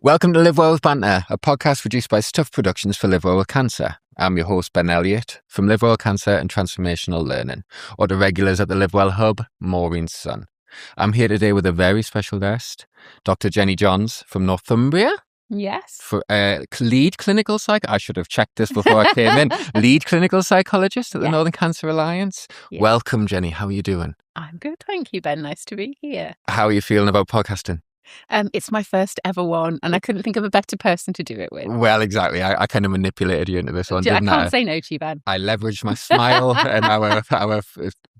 Welcome to Live Well with Banter, a podcast produced by Stuff Productions for Live Well with Cancer. I'm your host, Ben Elliott, from Live Well Cancer and Transformational Learning, or the regulars at the Live Well Hub, Maureen's son. I'm here today with a very special guest, Dr. Jenny Johns from Northumbria. Yes. For lead clinical psych. I should have checked this before I came in. Lead clinical psychologist at the Northern Cancer Alliance. Yeah. Welcome, Jenny. How are you doing? I'm good, thank you, Ben. Nice to be here. How are you feeling about podcasting? It's my first ever one, and I couldn't think of a better person to do it with. Well, exactly. I kind of manipulated you into this one, didn't I? I can't say no to you, Ben. I leveraged my smile and our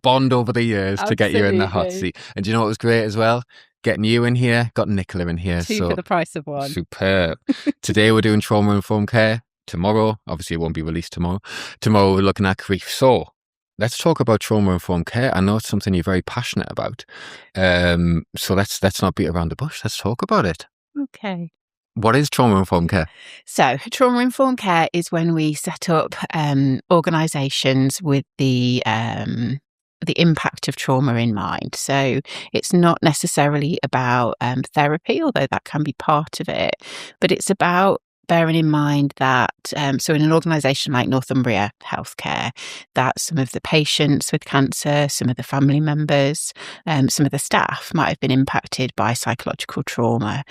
bond over the years to get you in the hot seat. And do you know what was great as well? Getting you in here, got Nicola in here. Two for the price of one. Superb. Today we're doing trauma-informed care. Tomorrow, obviously it won't be released tomorrow. Tomorrow we're looking at grief. So let's talk about trauma-informed care. I know it's something you're very passionate about. So let's not beat around the bush. Let's talk about it. Okay. What is trauma-informed care? So trauma-informed care is when we set up organisations with the impact of trauma in mind. So it's not necessarily about therapy, although that can be part of it, but it's about bearing in mind that, so in an organisation like Northumbria Healthcare, that some of the patients with cancer, some of the family members, some of the staff might have been impacted by psychological trauma.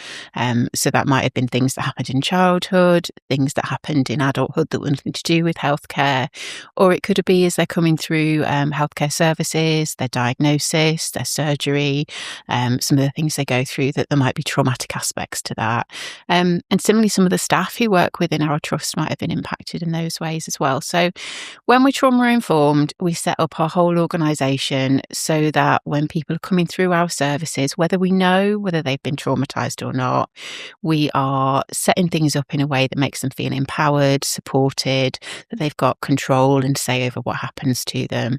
So that might have been things that happened in childhood, things that happened in adulthood that were nothing to do with healthcare, or it could be as they're coming through healthcare services, their diagnosis, their surgery, some of the things they go through, that there might be traumatic aspects to that. And similarly, some of the staff who work within our trust might have been impacted in those ways as well. So when we're trauma informed, we set up our whole organisation so that when people are coming through our services, whether we know whether they've been traumatised or not, we are setting things up in a way that makes them feel empowered, supported, that they've got control and say over what happens to them.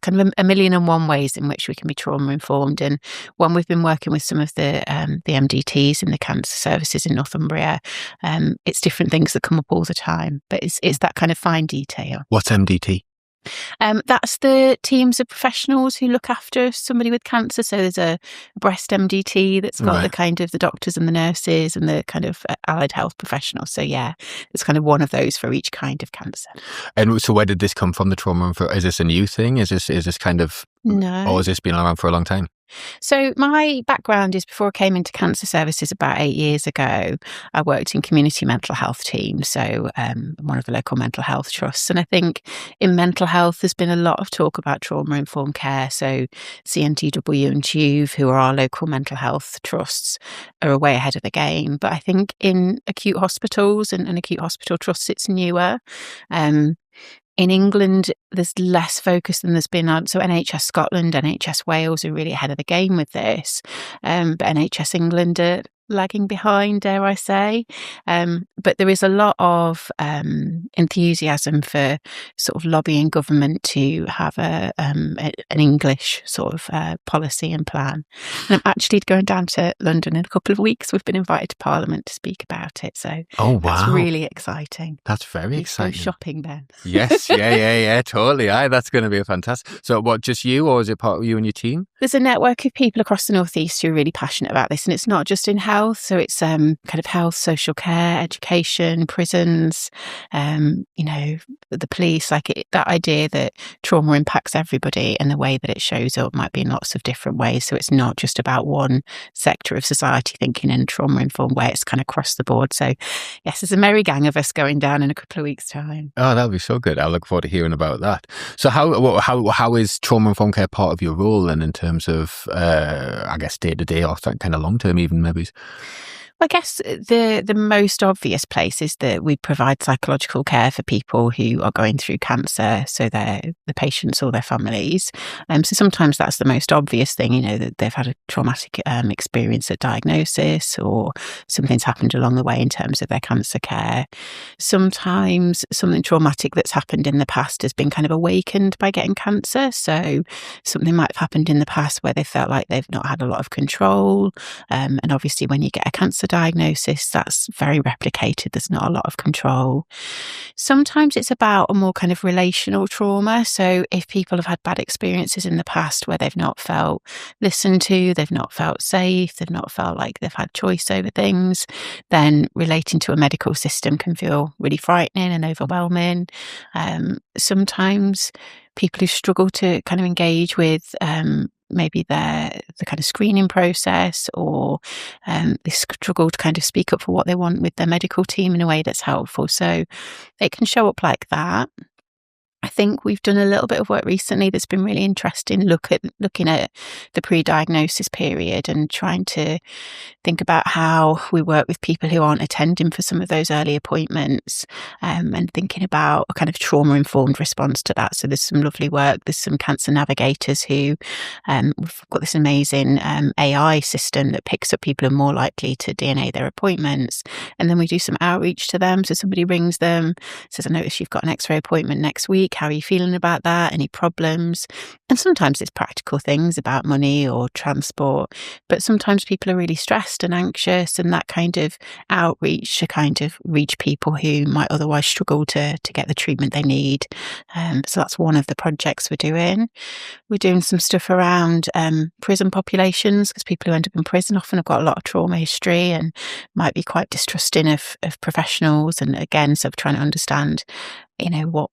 Kind of a million and one ways in which we can be trauma informed. And when we've been working with some of the MDTs in the cancer services in Northumbria, it's different things that come up all the time, but it's that kind of fine detail. What's MDT? That's the teams of professionals who look after somebody with cancer. So there's a breast MDT that's got the kind of the doctors and the nurses and the kind of allied health professionals. So yeah, it's kind of one of those for each kind of cancer. And so where did this come from, the trauma? Is this a new thing? Is this kind of, no, or has this been around for a long time? So my background is, before I came into cancer services about 8 years ago, I worked in community mental health teams. So one of the local mental health trusts. And I think in mental health, there's been a lot of talk about trauma-informed care. So CNTW and TUV, who are our local mental health trusts, are way ahead of the game. But I think in acute hospitals and acute hospital trusts, it's newer. In England, there's less focus than there's been on. So NHS Scotland, NHS Wales are really ahead of the game with this. But NHS England are lagging behind, dare I say. But there is a lot of enthusiasm for sort of lobbying government to have an English sort of policy and plan. And I'm actually going down to London in a couple of weeks. We've been invited to Parliament to speak about it. So that's really exciting. That's very exciting. Go shopping, Ben. Yes, yeah, totally. That's going to be a fantastic. So what, just you, or is it part of you and your team? There's a network of people across the North East who are really passionate about this, and it's not just in health. So it's kind of health, social care, education, prisons, the police, that idea that trauma impacts everybody, and the way that it shows up might be in lots of different ways. So it's not just about one sector of society thinking in a trauma-informed way, it's kind of across the board. So yes, there's a merry gang of us going down in a couple of weeks' time. Oh, that'll be so good. I look forward to hearing about that. So how is trauma-informed care part of your role, and in terms of, I guess, day-to-day or kind of long-term even maybe? I guess the most obvious place is that we provide psychological care for people who are going through cancer, so they're the patients or their families. So sometimes that's the most obvious thing, that they've had a traumatic experience at diagnosis, or something's happened along the way in terms of their cancer care. Sometimes something traumatic that's happened in the past has been kind of awakened by getting cancer. So something might have happened in the past where they felt like they've not had a lot of control. And obviously when you get a cancer diagnosis, that's very replicated. There's not a lot of control. Sometimes it's about a more kind of relational trauma. So if people have had bad experiences in the past where they've not felt listened to, they've not felt safe, they've not felt like they've had choice over things, then relating to a medical system can feel really frightening and overwhelming. Sometimes people who struggle to kind of engage with maybe the kind of screening process, or they struggle to kind of speak up for what they want with their medical team in a way that's helpful. So it can show up like that. I think we've done a little bit of work recently that's been really interesting, looking at the pre-diagnosis period and trying to think about how we work with people who aren't attending for some of those early appointments, and thinking about a kind of trauma-informed response to that. So there's some lovely work. There's some cancer navigators who, we've got this amazing AI system that picks up people who are more likely to DNA their appointments. And then we do some outreach to them. So somebody rings them, says, I noticed you've got an X-ray appointment next week. How are you feeling about that? Any problems? And sometimes it's practical things about money or transport, but sometimes people are really stressed and anxious, and that kind of outreach to kind of reach people who might otherwise struggle to get the treatment they need. So that's one of the projects we're doing. We're doing some stuff around prison populations, because people who end up in prison often have got a lot of trauma history and might be quite distrusting of professionals. And again, so trying to understand,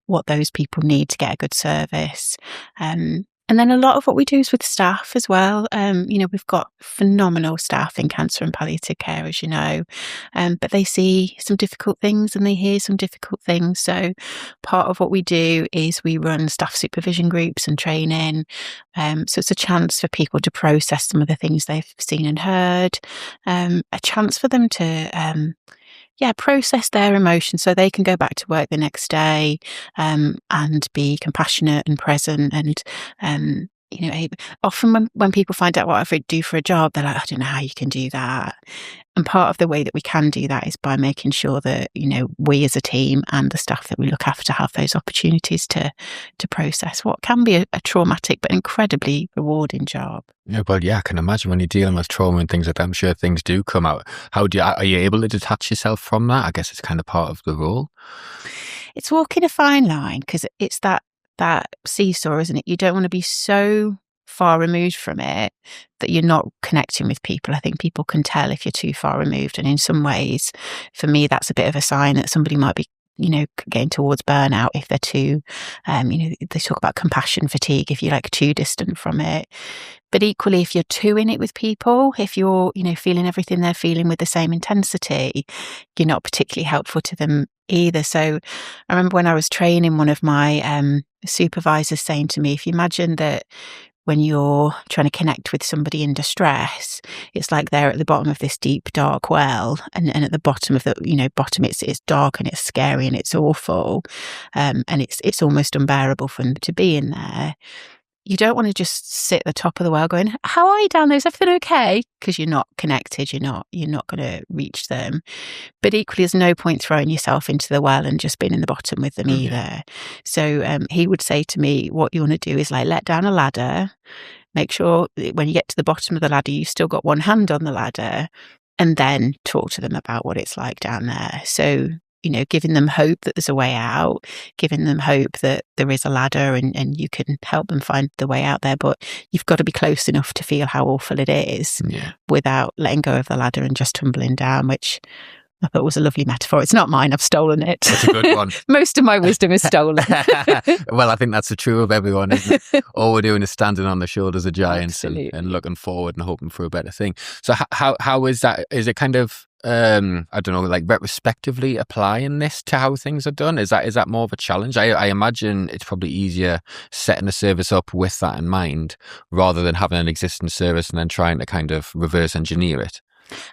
what those people need to get a good service. And then a lot of what we do is with staff as well. We've got phenomenal staff in cancer and palliative care, as you know, but they see some difficult things and they hear some difficult things. So part of what we do is we run staff supervision groups and training. So it's a chance for people to process some of the things they've seen and heard, a chance for them to process their emotions so they can go back to work the next day, and be compassionate and present. And, often when people find out what I do for a job, they're like, I don't know how you can do that. And part of the way that we can do that is by making sure that, we as a team and the staff that we look after have those opportunities to process what can be a traumatic but incredibly rewarding job. Yeah, well, I can imagine when you're dealing with trauma and things like that, I'm sure things do come out. Are you able to detach yourself from that? I guess it's kind of part of the role. It's walking a fine line, because it's that seesaw, isn't it? You don't want to be so far removed from it that you're not connecting with people. I think people can tell if you're too far removed. And in some ways, for me, that's a bit of a sign that somebody might be, getting towards burnout if they're too, they talk about compassion fatigue, if you're like too distant from it. But equally, if you're too in it with people, if you're, feeling everything they're feeling with the same intensity, you're not particularly helpful to them either. So I remember when I was training, one of my supervisors saying to me, if you imagine that when you're trying to connect with somebody in distress, it's like they're at the bottom of this deep, dark well, and at the bottom of the, bottom, it's dark and it's scary and it's awful, and it's almost unbearable for them to be in there. You don't want to just sit at the top of the well going, how are you down there? Is everything okay? Because you're not connected. You're not going to reach them. But equally, there's no point throwing yourself into the well and just being in the bottom with them either. So he would say to me, what you want to do is like let down a ladder, make sure when you get to the bottom of the ladder, you've still got one hand on the ladder, and then talk to them about what it's like down there. So, giving them hope that there's a way out, giving them hope that there is a ladder and you can help them find the way out there. But you've got to be close enough to feel how awful it is without letting go of the ladder and just tumbling down, which I thought was a lovely metaphor. It's not mine. I've stolen it. It's a good one. Most of my wisdom is stolen. Well, I think that's the true of everyone, isn't it? All we're doing is standing on the shoulders of giants and looking forward and hoping for a better thing. So how is that? Is it kind of, I don't know, like retrospectively applying this to how things are done? Is that more of a challenge? I imagine it's probably easier setting a service up with that in mind rather than having an existing service and then trying to kind of reverse engineer it.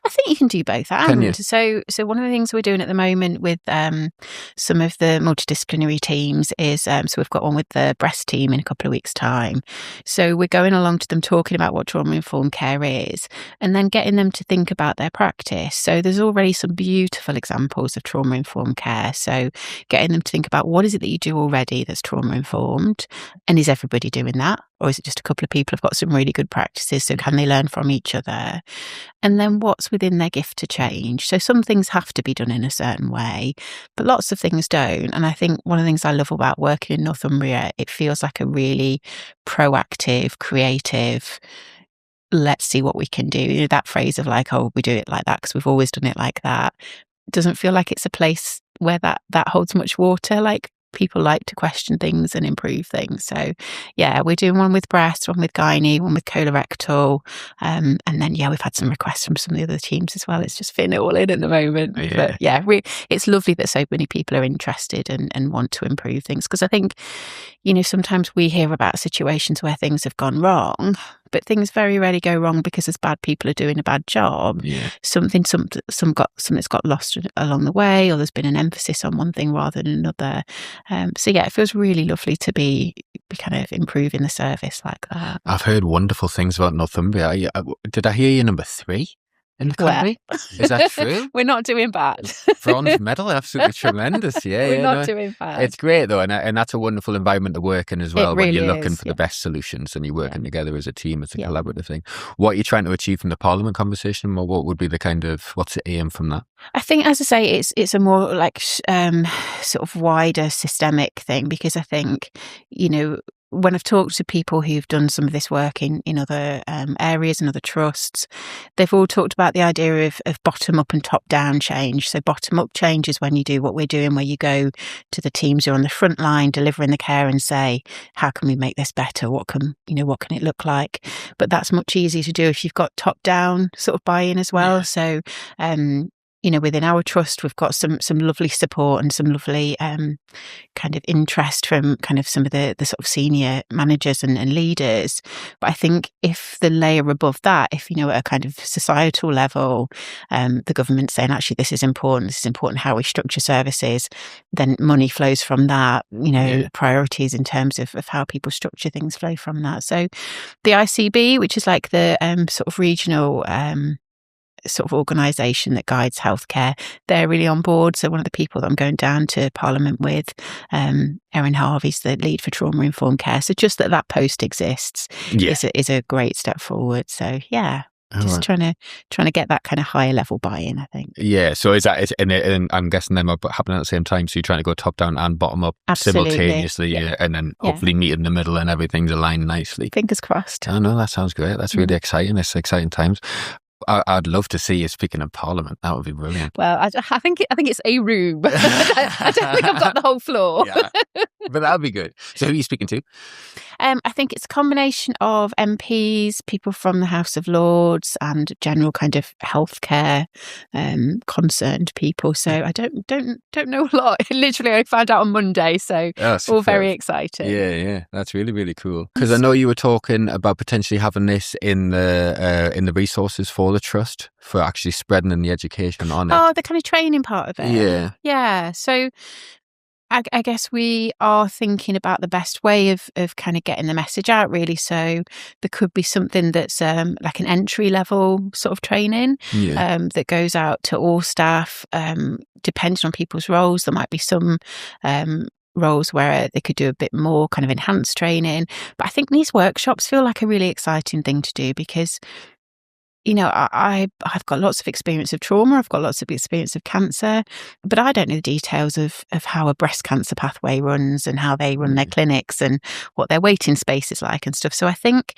I think you can do both. And so one of the things we're doing at the moment with some of the multidisciplinary teams is, so we've got one with the breast team in a couple of weeks' time. So we're going along to them talking about what trauma-informed care is, and then getting them to think about their practice. So there's already some beautiful examples of trauma-informed care. So getting them to think about what is it that you do already that's trauma-informed, and is everybody doing that? or is it just a couple of people have got some really good practices? So can they learn from each other? And then what's within their gift to change? So some things have to be done in a certain way, but lots of things don't. And I think one of the things I love about working in Northumbria, it feels like a really proactive, creative, let's see what we can do. You know, that phrase of like, oh, we do it like that because we've always done it like that. Doesn't feel like it's a place where that holds much water. Like, people like to question things and improve things. So yeah, we're doing one with breast, one with gynae, one with colorectal. And then, yeah, we've had some requests from some of the other teams as well. It's just fitting it all in at the moment. Yeah. But yeah, it's lovely that so many people are interested and want to improve things. Because I think, you know, sometimes we hear about situations where things have gone wrong, but things very rarely go wrong because as bad people are doing a bad job. Yeah. Something's got lost along the way, or there's been an emphasis on one thing rather than another. So yeah, it feels really lovely to be kind of improving the service like that. I've heard wonderful things about Northumbria. Did I hear you number 3 in the country? Is that true? We're not doing bad. Bronze medal, absolutely tremendous. Yeah, we're not doing bad. It's great though, and that's a wonderful environment to work in as well. It when really you're looking is, for the best solutions and you're working together as a team, it's a Yeah. collaborative thing. What are you trying to achieve from the Parliament conversation, or what would be the kind of what's the aim from that? I think, as I say, it's a more like sort of wider systemic thing, because I think, you know, when I've talked to people who've done some of this work in other areas and other trusts, they've all talked about the idea of bottom up and top down change. So bottom up change is when you do what we're doing, where you go to the teams who are on the front line delivering the care and say, how can we make this better? What can it look like? But that's much easier to do if you've got top down sort of buy-in as well. Yeah. So you know, within our trust, we've got some lovely support and some lovely kind of interest from kind of some of the sort of senior managers and leaders. But I think if the layer above that, if, you know, at a kind of societal level, the government's saying, actually, this is important how we structure services, then money flows from that, you know, priorities in terms of how people structure things flow from that. So the ICB, which is like the sort of regional sort of organisation that guides healthcare, they're really on board. So one of the people that I'm going down to Parliament with, Erin Harvey's the lead for trauma-informed care. So just that post exists is a great step forward. So yeah. Just trying to get that kind of higher level buy-in, I think. Yeah, so is that and I'm guessing them are happening at the same time, so you're trying to go top down and bottom up simultaneously, and then hopefully meet in the middle and everything's aligned nicely. Fingers crossed. Oh no, that sounds great. That's really exciting. It's exciting times. I'd love to see you speaking in Parliament. That would be brilliant. Well, I think it's a room. I don't think I've got the whole floor. Yeah. But that would be good. So who are you speaking to? I think it's a combination of MPs, people from the House of Lords, and general kind of healthcare concerned people. So I don't know a lot. Literally, I found out on Monday, so all very exciting. Yeah, that's really, really cool. Because I know you were talking about potentially having this in the resources for the trust for actually spreading and the education on it. Oh, the kind of training part of it. Yeah. So I guess we are thinking about the best way of kind of getting the message out, really. So there could be something that's like an entry level sort of training that goes out to all staff, depending on people's roles. There might be some roles where they could do a bit more kind of enhanced training. But I think these workshops feel like a really exciting thing to do because, you know, I've got lots of experience of trauma. I've got lots of experience of cancer, but I don't know the details of how a breast cancer pathway runs and how they run their clinics and what their waiting space is like and stuff. So I think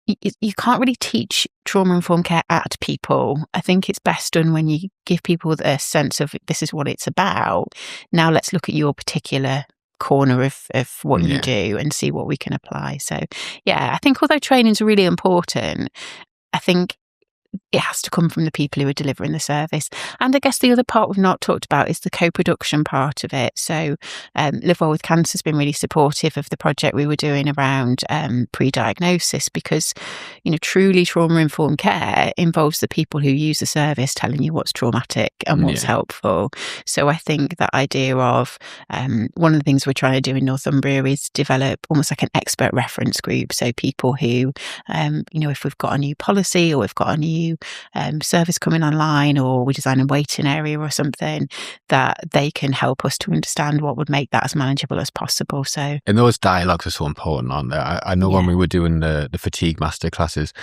you can't really teach trauma-informed care at people. I think it's best done when you give people a sense of this is what it's about. Now let's look at your particular corner of what you do and see what we can apply. So yeah, I think although training's really important, I think it has to come from the people who are delivering the service. And I guess the other part we've not talked about is the co-production part of it. So Live Well with Cancer has been really supportive of the project we were doing around pre-diagnosis because, you know, truly trauma-informed care involves the people who use the service telling you what's traumatic and what's helpful. So I think that idea of one of the things we're trying to do in Northumbria is develop almost like an expert reference group. So people who, you know, if we've got a new policy or we've got a new new service coming online, or we design a waiting area or something, that they can help us to understand what would make that as manageable as possible. So, and those dialogues are so important, aren't they? I know when Yeah. we were doing the fatigue master classes,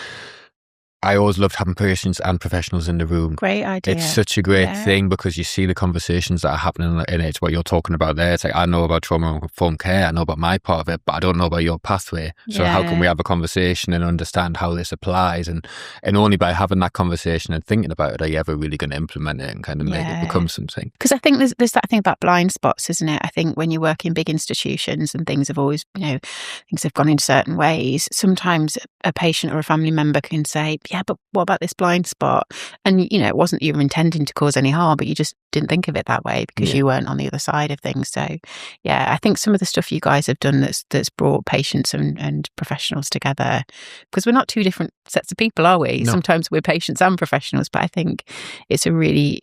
I always loved having patients and professionals in the room. Great idea. It's such a great Yeah. thing because you see the conversations that are happening in it. It's what you're talking about there. It's like, I know about trauma-informed care, I know about my part of it, but I don't know about your pathway. So how can we Yeah. have a conversation and understand how this applies? And only by having that conversation and thinking about it are you ever really going to implement it and kind of make it Yeah. become something. Because I think there's that thing about blind spots, isn't it? I think when you work in big institutions and things have always, things have gone in certain ways, sometimes a patient or a family member can say, yeah, but what about this blind spot? And, it wasn't you were intending to cause any harm, but you just didn't think of it that way because Yeah. you weren't on the other side of things. So, yeah, I think some of the stuff you guys have done that's brought patients and professionals together, because we're not two different sets of people, are we? No. Sometimes we're patients and professionals, but I think it's a really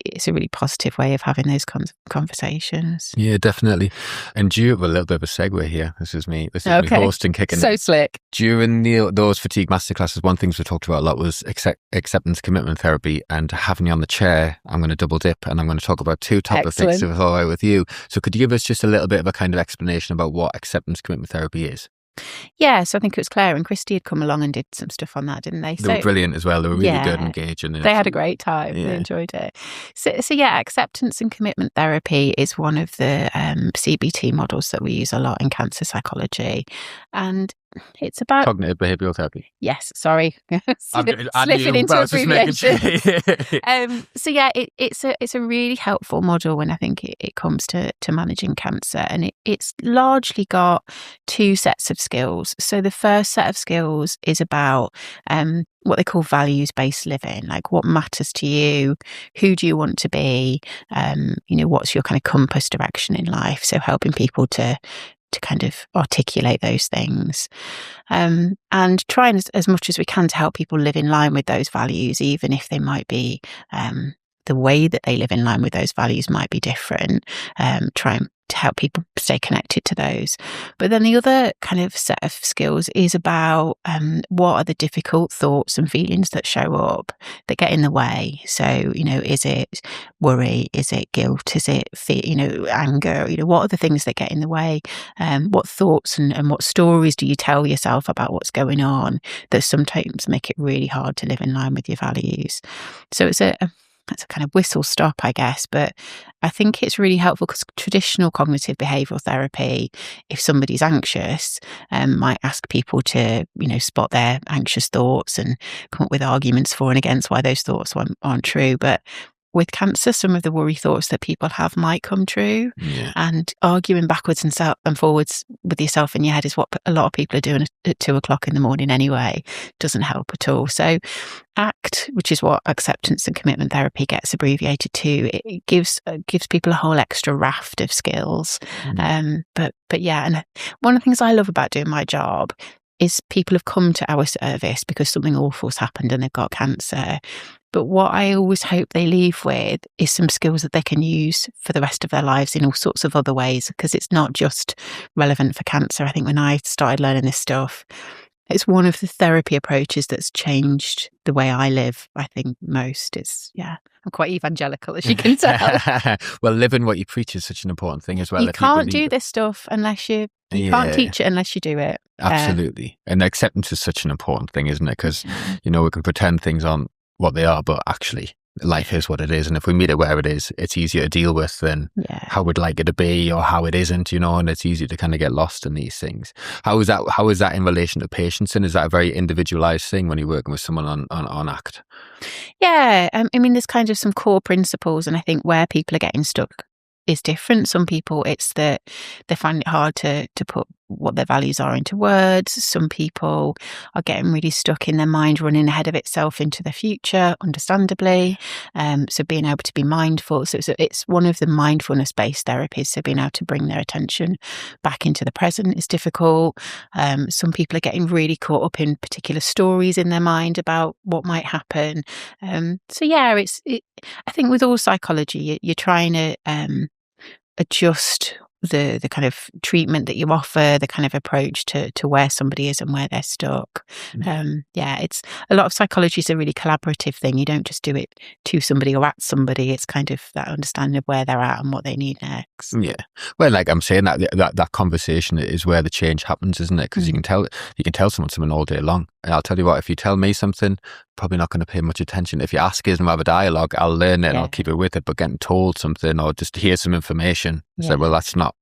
positive way of having those conversations. Yeah, definitely. And a little bit of a segue here. This is me Okay. hosting, kicking So in. slick. During those fatigue masterclasses, one thing we talked about a lot was acceptance commitment therapy, and having you on the chair, I'm going to double dip and I'm going to talk about two topics if it's all right with you. So could you give us just a little bit of a kind of explanation about what acceptance commitment therapy is? Yeah, so I think it was Claire and Christy had come along and did some stuff on that, didn't they? They were brilliant as well. They were really good and engaging. They had a great time. Yeah. They enjoyed it. So yeah, acceptance and commitment therapy is one of the CBT models that we use a lot in cancer psychology. And it's about cognitive behavioural therapy. Yes, sorry, slipping into well, abbreviation. Sure. So yeah, it's a really helpful model when I think it comes to managing cancer, and it's largely got two sets of skills. So the first set of skills is about what they call values-based living, like what matters to you, who do you want to be, what's your kind of compass direction in life. So helping people to kind of articulate those things, and trying as much as we can to help people live in line with those values, even if they might be the way that they live in line with those values might be different. Trying to help people stay connected to those. But then the other kind of set of skills is about what are the difficult thoughts and feelings that show up that get in the way. So, is it worry? Is it guilt? Is it anger? What are the things that get in the way? What thoughts and what stories do you tell yourself about what's going on that sometimes make it really hard to live in line with your values? So it's a kind of whistle stop, I guess, but I think it's really helpful because traditional cognitive behavioural therapy, if somebody's anxious, might ask people to, spot their anxious thoughts and come up with arguments for and against why those thoughts aren't true. But with cancer, some of the worry thoughts that people have might come true. Yeah. And arguing backwards and forwards with yourself in your head is what a lot of people are doing at 2:00 in the morning anyway. Doesn't help at all. So ACT, which is what acceptance and commitment therapy gets abbreviated to, it gives people a whole extra raft of skills. But yeah, and one of the things I love about doing my job is people have come to our service because something awful's happened and they've got cancer. But what I always hope they leave with is some skills that they can use for the rest of their lives in all sorts of other ways, because it's not just relevant for cancer. I think when I started learning this stuff, it's one of the therapy approaches that's changed the way I live, I think, most. I'm quite evangelical, as you can tell. Well, living what you preach is such an important thing as well. You can't do this stuff unless you can't teach it unless you do it. Absolutely. And acceptance is such an important thing, isn't it? Because, we can pretend things aren't what they are, but actually life is what it is. And if we meet it where it is, it's easier to deal with than how we'd like it to be or how it isn't, and it's easy to kind of get lost in these things. How is that in relation to patients? And is that a very individualized thing when you're working with someone on ACT? Yeah. I mean, there's kind of some core principles, and I think where people are getting stuck is different. Some people, it's that they find it hard to put what their values are into words. Some people are getting really stuck in their mind running ahead of itself into the future, understandably. So being able to be mindful. So it's one of the mindfulness-based therapies. So being able to bring their attention back into the present is difficult. Some people are getting really caught up in particular stories in their mind about what might happen. So yeah, I think with all psychology, you're trying to adjust the kind of treatment that you offer, the kind of approach to where somebody is and where they're stuck. It's a lot of psychology is a really collaborative thing. You don't just do it to somebody or at somebody. It's kind of that understanding of where they're at and what they need next. Yeah. Well, like I'm saying, that conversation is where the change happens, isn't it? Because you can tell someone something all day long. And I'll tell you what, if you tell me something, probably not going to pay much attention. If you ask us and we have a dialogue, I'll learn it and I'll keep it with it. But getting told something or just hear some information, say, well, that's not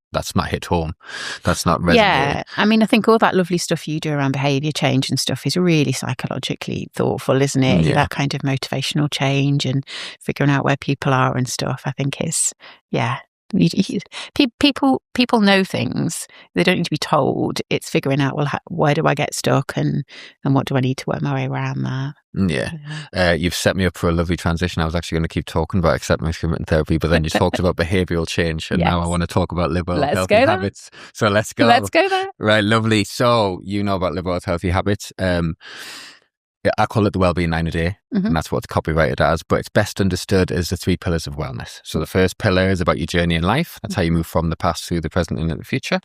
hit home. That's not resonated. Yeah. I mean, I think all that lovely stuff you do around behaviour change and stuff is really psychologically thoughtful, isn't it? Yeah. That kind of motivational change and figuring out where people are and stuff, I think is, people know things. They don't need to be told. It's figuring out, well, where do I get stuck and what do I need to work my way around that? Yeah. You've set me up for a lovely transition. I was actually going to keep talking about acceptance commitment therapy, but then you talked about behavioural change, and now I want to talk about live well healthy habits. So let's go. Let's go there. Right, lovely. So you know about live well healthy habits. I call it the Wellbeing 9 a day, and that's what it's copyrighted as, but it's best understood as the 3 pillars of wellness. So the first pillar is about your journey in life. That's how you move from the past through the present and into the future.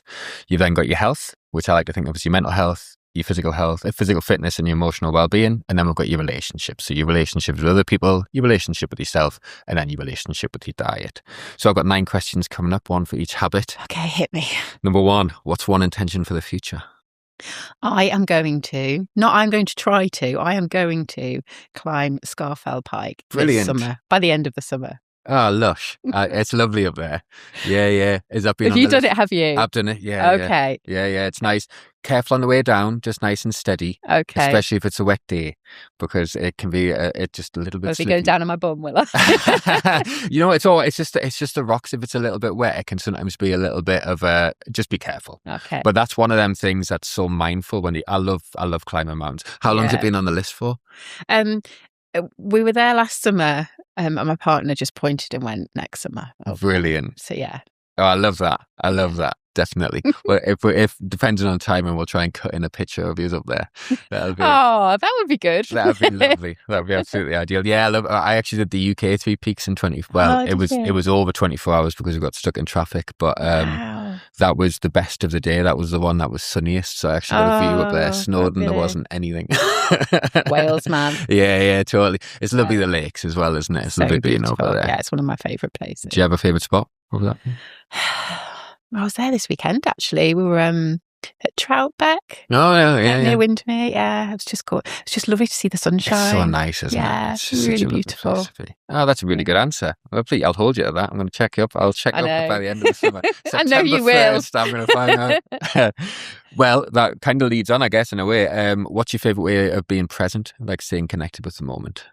You've then got your health, which I like to think of as your mental health, your physical health, physical fitness, and your emotional well-being. And then we've got your relationships. So your relationships with other people, your relationship with yourself, and then your relationship with your diet. So I've got 9 questions coming up, one for each habit. Okay, hit me. Number 1, what's one intention for the future? I am going to try to climb Scarfell Pike this summer, by the end of the summer. Oh, lush. It's lovely up there. Yeah. Has that been Have you done it, have you? I've done it, yeah. Okay. Yeah, it's nice. Careful on the way down, just nice and steady. Okay. Especially if it's a wet day, because it can be just a little bit Will it be going down on my bum, will I? It's just the rocks. If it's a little bit wet, it can sometimes be a little bit of just be careful. Okay. But that's one of them things that's so mindful I love climbing mountains. How long's it been on the list for? We were there last summer, and my partner just pointed and went next summer. Brilliant. So yeah. Oh, I love that. Definitely. Well, if depending on timing, we'll try and cut in a picture of you up there. That would be good. That would be lovely. That would be absolutely ideal. Yeah, I actually did the UK 3 peaks in 20. Well, it was over 24 hours because we got stuck in traffic. But that was the best of the day. That was the one that was sunniest. So I actually got a view up there. Snowed and there wasn't anything. Wales, man. Yeah, totally. It's lovely, the lakes as well, isn't it? It's lovely being over there. Yeah, it's one of my favourite places. Do you have a favourite spot? What was that? I was there this weekend, actually. We were at Troutbeck. Oh, yeah. Near Windermere, yeah. It was just cool. It's just lovely to see the sunshine. It's so nice, isn't it? Yeah, it's really beautiful. Oh, that's a really good answer. Lovely. I'll hold you to that. I'm going to check you up. I'll check you up by the end of the summer. I know you will. I'm going to find out. Well, that kind of leads on, I guess, in a way. What's your favourite way of being present, like staying connected with the moment?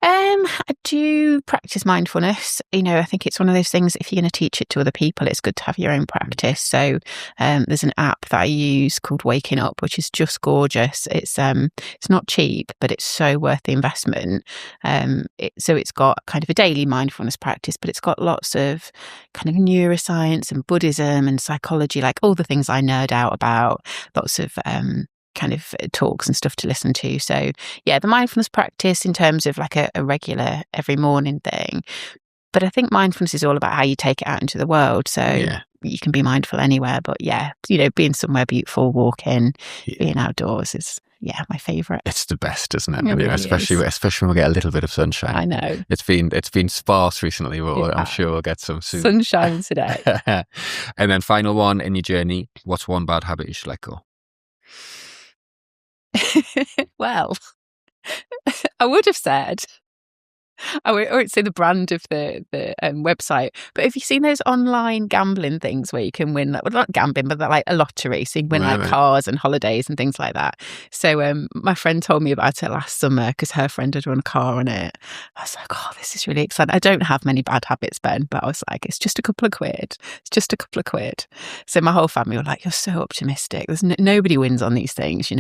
I do practice mindfulness. I think it's one of those things, if you're going to teach it to other people, it's good to have your own practice. So there's an app that I use called Waking Up, which is just gorgeous. It's not cheap, but it's so worth the investment. So it's got kind of a daily mindfulness practice, but it's got lots of kind of neuroscience and Buddhism and psychology, like all the things I nerd out about, lots of kind of talks and stuff to listen to. So yeah, the mindfulness practice in terms of like a regular every morning thing. But I think mindfulness is all about how you take it out into the world. So you can be mindful anywhere, but being somewhere beautiful, walking, being outdoors is my favourite. It's the best, isn't it? Really especially when we get a little bit of sunshine. I know. It's been sparse recently, but I'm sure we'll get some soon. Sunshine today. And then final one in your journey, what's one bad habit you should let go? Well, I would have said, I won't say the brand of the website, but have you seen those online gambling things where you can win, well, not gambling, but they're like a lottery, so you can win cars and holidays and things like that. So my friend told me about it last summer because her friend had won a car on it. I was like, oh, this is really exciting. I don't have many bad habits, Ben, but I was like, it's just a couple of quid. It's just a couple of quid. So my whole family were like, you're so optimistic. There's nobody wins on these things.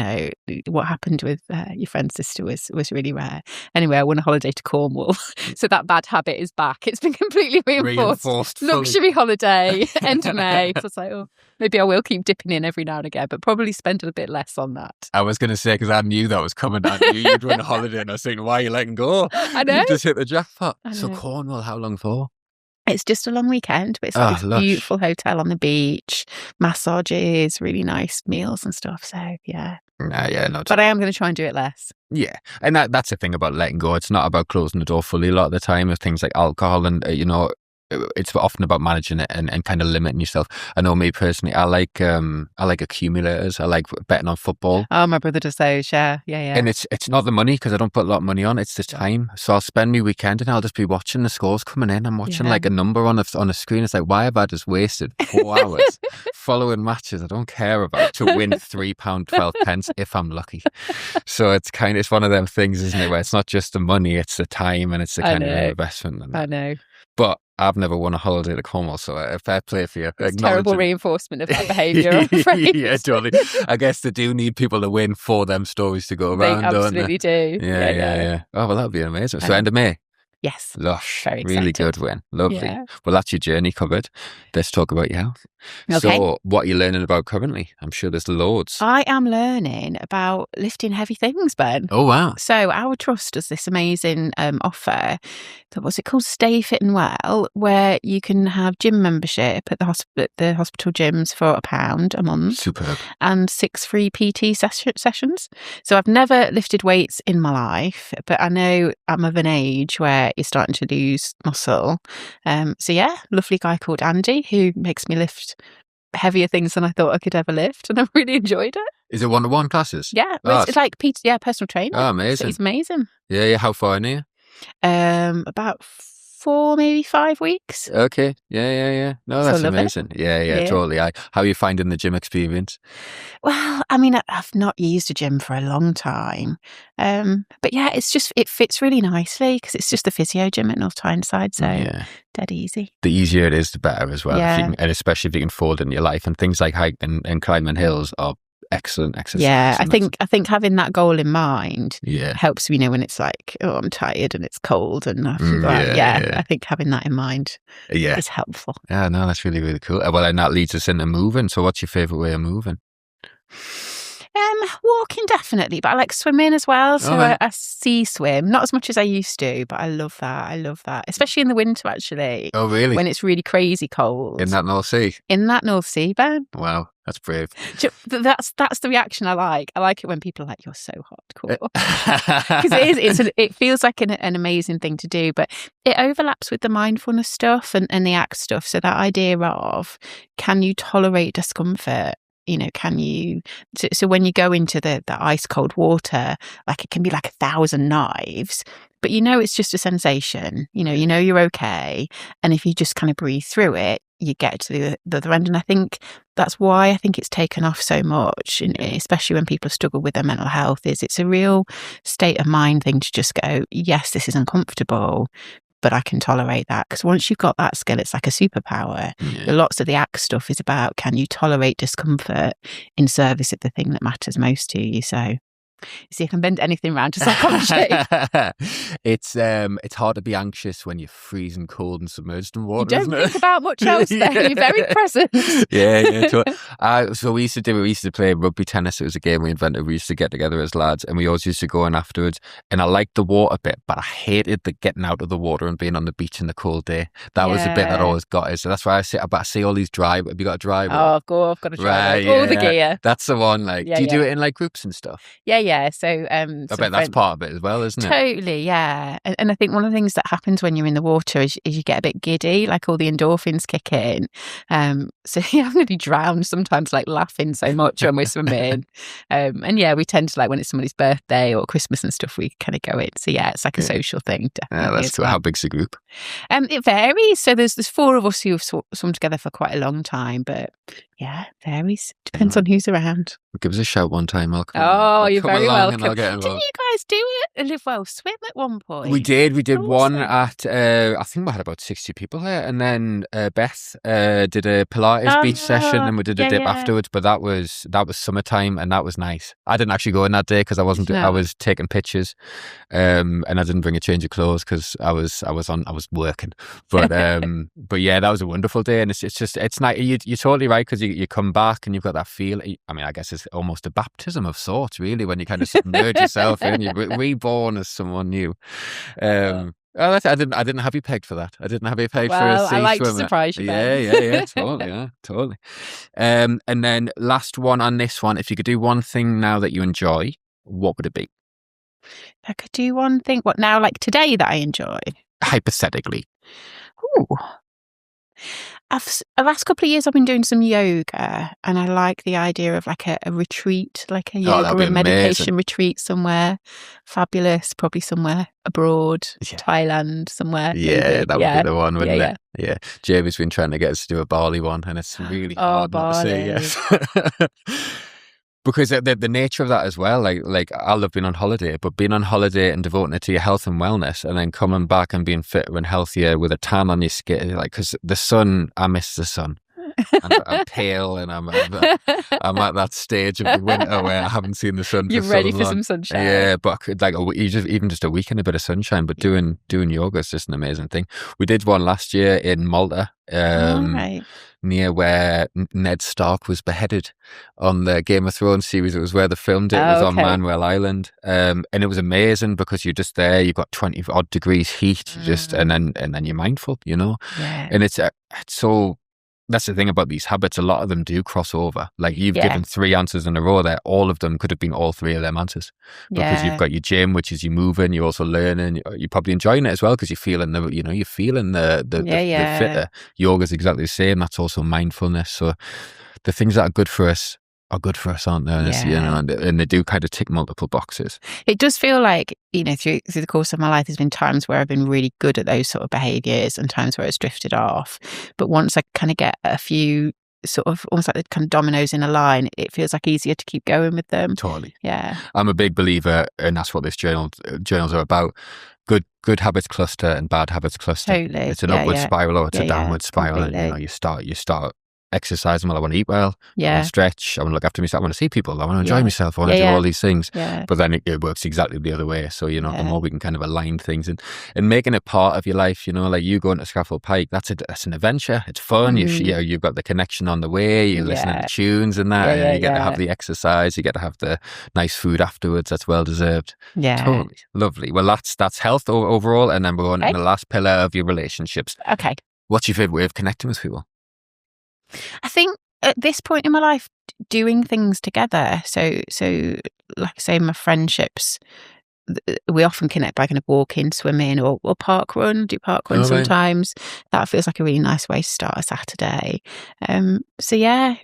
What happened with your friend's sister was really rare. Anyway, I won a holiday to Cornwall. So that bad habit is back. It's been completely reinforced. Luxury holiday, end of May. So it's like, maybe I will keep dipping in every now and again, but probably spend a bit less on that. I was going to say, because I knew that was coming. I knew you'd win a holiday, and I was thinking, why are you letting go? I know. You just hit the jackpot. So Cornwall, how long for? It's just a long weekend, but it's like this lush. beautiful hotel on the beach, massages, really nice meals and stuff. So yeah. No. But I am going to try and do it less. Yeah, and that's the thing about letting go. It's not about closing the door fully a lot of the time with things like alcohol, and it's often about managing it and kind of limiting yourself. I know me personally, I like accumulators. I like betting on football. Oh, my brother does those. Yeah. And it's not the money, because I don't put a lot of money on. It's the time. So I'll spend my weekend and I'll just be watching the scores coming in. I'm watching like a number on a screen. It's like, why have I just wasted 4 hours following matches I don't care about to win £3.12 if I'm lucky? So it's one of them things, isn't it? Where it's not just the money, it's the time, and it's the kind of investment. I know. But I've never won a holiday to Cornwall, so fair play for you. It's terrible reinforcement of that behaviour, I'm afraid. Yeah, totally. I guess they do need people to win for them stories to go around, they absolutely don't they? do. Yeah. Oh, well, that'll be amazing. So end of May? Yes. Lush. Very really excited. good win. Lovely. Yeah. Well, that's your journey covered. Let's talk about your health. Okay. So what are you learning about currently? I'm sure there's loads. I am learning about lifting heavy things, Ben. Oh, wow. So our trust does this amazing offer. What's it called? Stay Fit and Well, where you can have gym membership at the hospital gyms for £1 a month. Superb. And 6 free PT sessions. So I've never lifted weights in my life, but I know I'm of an age where you're starting to lose muscle. So yeah, lovely guy called Andy who makes me lift heavier things than I thought I could ever lift, and I've really enjoyed it. Is it 1-to-1 classes? Yeah, it's like personal training. Oh, amazing. So he's amazing. Yeah. How far in here? About 4, maybe 5 weeks. Okay. Yeah. No, that's amazing. Yeah, totally. How are you finding the gym experience? Well, I mean, I've not used a gym for a long time. But yeah, it fits really nicely because it's just the physio gym at North Tyneside. So dead easy. The easier it is, the better as well. Yeah. And especially if you can fold in your life, and things like hiking and climbing hills are excellent exercise. Yeah, I think having that goal in mind helps me, when it's like, oh, I'm tired and it's cold and I think having that in mind is helpful. Yeah, no, that's really, really cool. Well, and that leads us into moving. So what's your favourite way of moving? Walking definitely, but I like swimming as well. So I sea swim, not as much as I used to, but I love that, especially in the winter actually. Oh, really? When it's really crazy cold. In that North Sea? In that North Sea, Ben. Wow, that's brave. That's the reaction I like. I like it when people are like, you're so hardcore. Because it feels like an amazing thing to do, but it overlaps with the mindfulness stuff and the ACT stuff. So that idea of, can you tolerate discomfort? Can you? So when you go into the ice cold water, like it can be like 1,000 knives, but it's just a sensation. You're okay, and if you just kind of breathe through it, you get to the other end. And I think that's why I think it's taken off so much, especially when people struggle with their mental health. It's a real state of mind thing to just go, yes, this is uncomfortable, but I can tolerate that. Because once you've got that skill, it's like a superpower. Lots of the ACT stuff is about, can you tolerate discomfort in service of the thing that matters most to you? So you see, I can bend anything around to psychology. It's hard to be anxious when you're freezing cold and submerged in water. You don't think about much else then. You're very present. So we used to play rugby tennis. It was a game we invented. We used to get together as lads, and we always used to go in afterwards. And I liked the water bit, but I hated the getting out of the water and being on the beach in the cold day. That was the bit that always got us. So that's why I see all these have you got a dry one? Oh, I've got a dry one. All the gear. That's the one. Do you do it in like groups and stuff? Yeah. So I bet that's part of it as well, isn't it? Totally, yeah. And I think one of the things that happens when you're in the water is you get a bit giddy, like all the endorphins kick in. So I'm going to be drowned sometimes, like laughing so much when we're swimming. And we tend to, like, when it's somebody's birthday or Christmas and stuff, we kind of go in. So it's like a social thing. Definitely. That's cool. How big's the group? It varies. So there's 4 of us who have swum together for quite a long time, but it varies. Depends on who's around. Give us a shout one time. You're very welcome. Didn't you guys do it? Live Well Swim at one point? We did. We did one at, I think we had about 60 people there. And then Beth did a Pilates beach session, and we did a dip afterwards. But that was summertime, and that was nice. I didn't actually go in that day because I wasn't. I was taking pictures, and I didn't bring a change of clothes because I was working. But that was a wonderful day, and it's nice. You're totally right, because you come back and you've got that feel. I mean, I guess it's almost a baptism of sorts, really, when you kind of submerge yourself in, you're reborn as someone new. Oh, I didn't have you pegged for that. I didn't have you pegged for a Well, I sea like to swimmer. surprise you, Yeah, Ben. yeah, totally, yeah, totally. And then last one on this one, if you could do one thing now that you enjoy, what would it be? I could do one thing. What now? Like today that I enjoy. Hypothetically. Ooh. The last couple of years I've been doing some yoga, and I like the idea of like a retreat, like a Oh, that'd yoga be and meditation amazing. retreat somewhere fabulous, probably somewhere abroad, Yeah. Thailand, somewhere. Yeah, maybe. that would be the one, wouldn't Yeah. it? Yeah. Jamie's been trying to get us to do a Bali one, and it's really Oh, hard not to say Bali. yes. Because the nature of that as well, like I love being on holiday, but being on holiday and devoting it to your health and wellness, and then coming back and being fitter and healthier with a tan on your skin, like because the sun, I miss the sun. I'm pale, and I'm at that stage of the winter where I haven't seen the sun. You're for ready so for long. some sunshine. Yeah, but I could, like even just a week and a bit of sunshine. But doing yoga is just an amazing thing. We did one last year in Malta. Right. Near where Ned Stark was beheaded on the Game of Thrones series. It was where they filmed it. It was on Okay. Manuel Island, and it was amazing because you're just there. You've got 20 odd degrees heat, and then you're mindful, Yeah. And it's so. That's the thing about these habits. A lot of them do cross over. Like you've given 3 answers in a row there. All of them could have been all 3 of them answers because you've got your gym, which is you moving. You're also learning. You're probably enjoying it as well because you're feeling the fitter. Yoga's exactly the same. That's also mindfulness. So the things that are good for us are good for us, aren't they? And they do kind of tick multiple boxes. It does feel like, through the course of my life, there's been times where I've been really good at those sort of behaviours and times where it's drifted off. But once I kind of get a few sort of almost like the kind of dominoes in a line, it feels like easier to keep going with them. Totally. Yeah. I'm a big believer, and that's what this journals are about. Good habits cluster and bad habits cluster. Totally. It's an upward spiral or it's a downward spiral. Completely. And, you start exercising. Well, I want to eat well. I want to stretch. I want to look after myself. I want to see people. I want to enjoy myself. I want to do all these things. Yeah. But then it works exactly the other way. So, the more we can kind of align things and making it part of your life, like you going to Scaffold Pike, that's an adventure. It's fun. You've got the connection on the way. You're listening to tunes and that. And you get to have the exercise. You get to have the nice food afterwards. That's well deserved. Yeah. Totally. Lovely. Well, that's health overall. And then we're on to the last pillar of your relationships. Okay. What's your favourite way of connecting with people? I think at this point in my life, doing things together. So like I say, my friendships, we often connect by kind of walking, swimming, or park run. Do park run sometimes. That feels like a really nice way to start a Saturday. So yeah,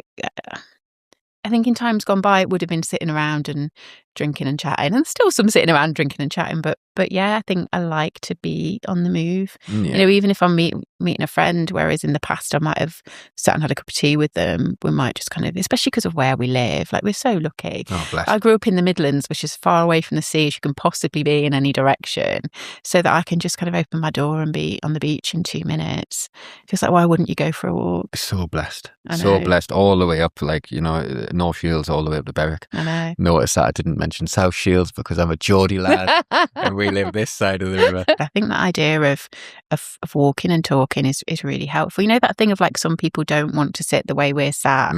I think in times gone by, it would have been sitting around and drinking and chatting, and still some sitting around drinking and chatting. But yeah, I think I like to be on the move. Yeah. Even if I'm meeting a friend, whereas in the past I might have sat and had a cup of tea with them, we might just kind of, especially because of where we live, like we're so lucky. Oh, bless. I grew up in the Midlands, which is far away from the sea as you can possibly be in any direction, so that I can just kind of open my door and be on the beach in 2 minutes. Feels like, why wouldn't you go for a walk? So blessed. So blessed all the way up, like, North Shields all the way up to Berwick. I know. Notice that I didn't mention South Shields because I'm a Geordie lad and we live this side of the river. I think the idea of walking and talking is really helpful. That thing of like some people don't want to sit the way we're sat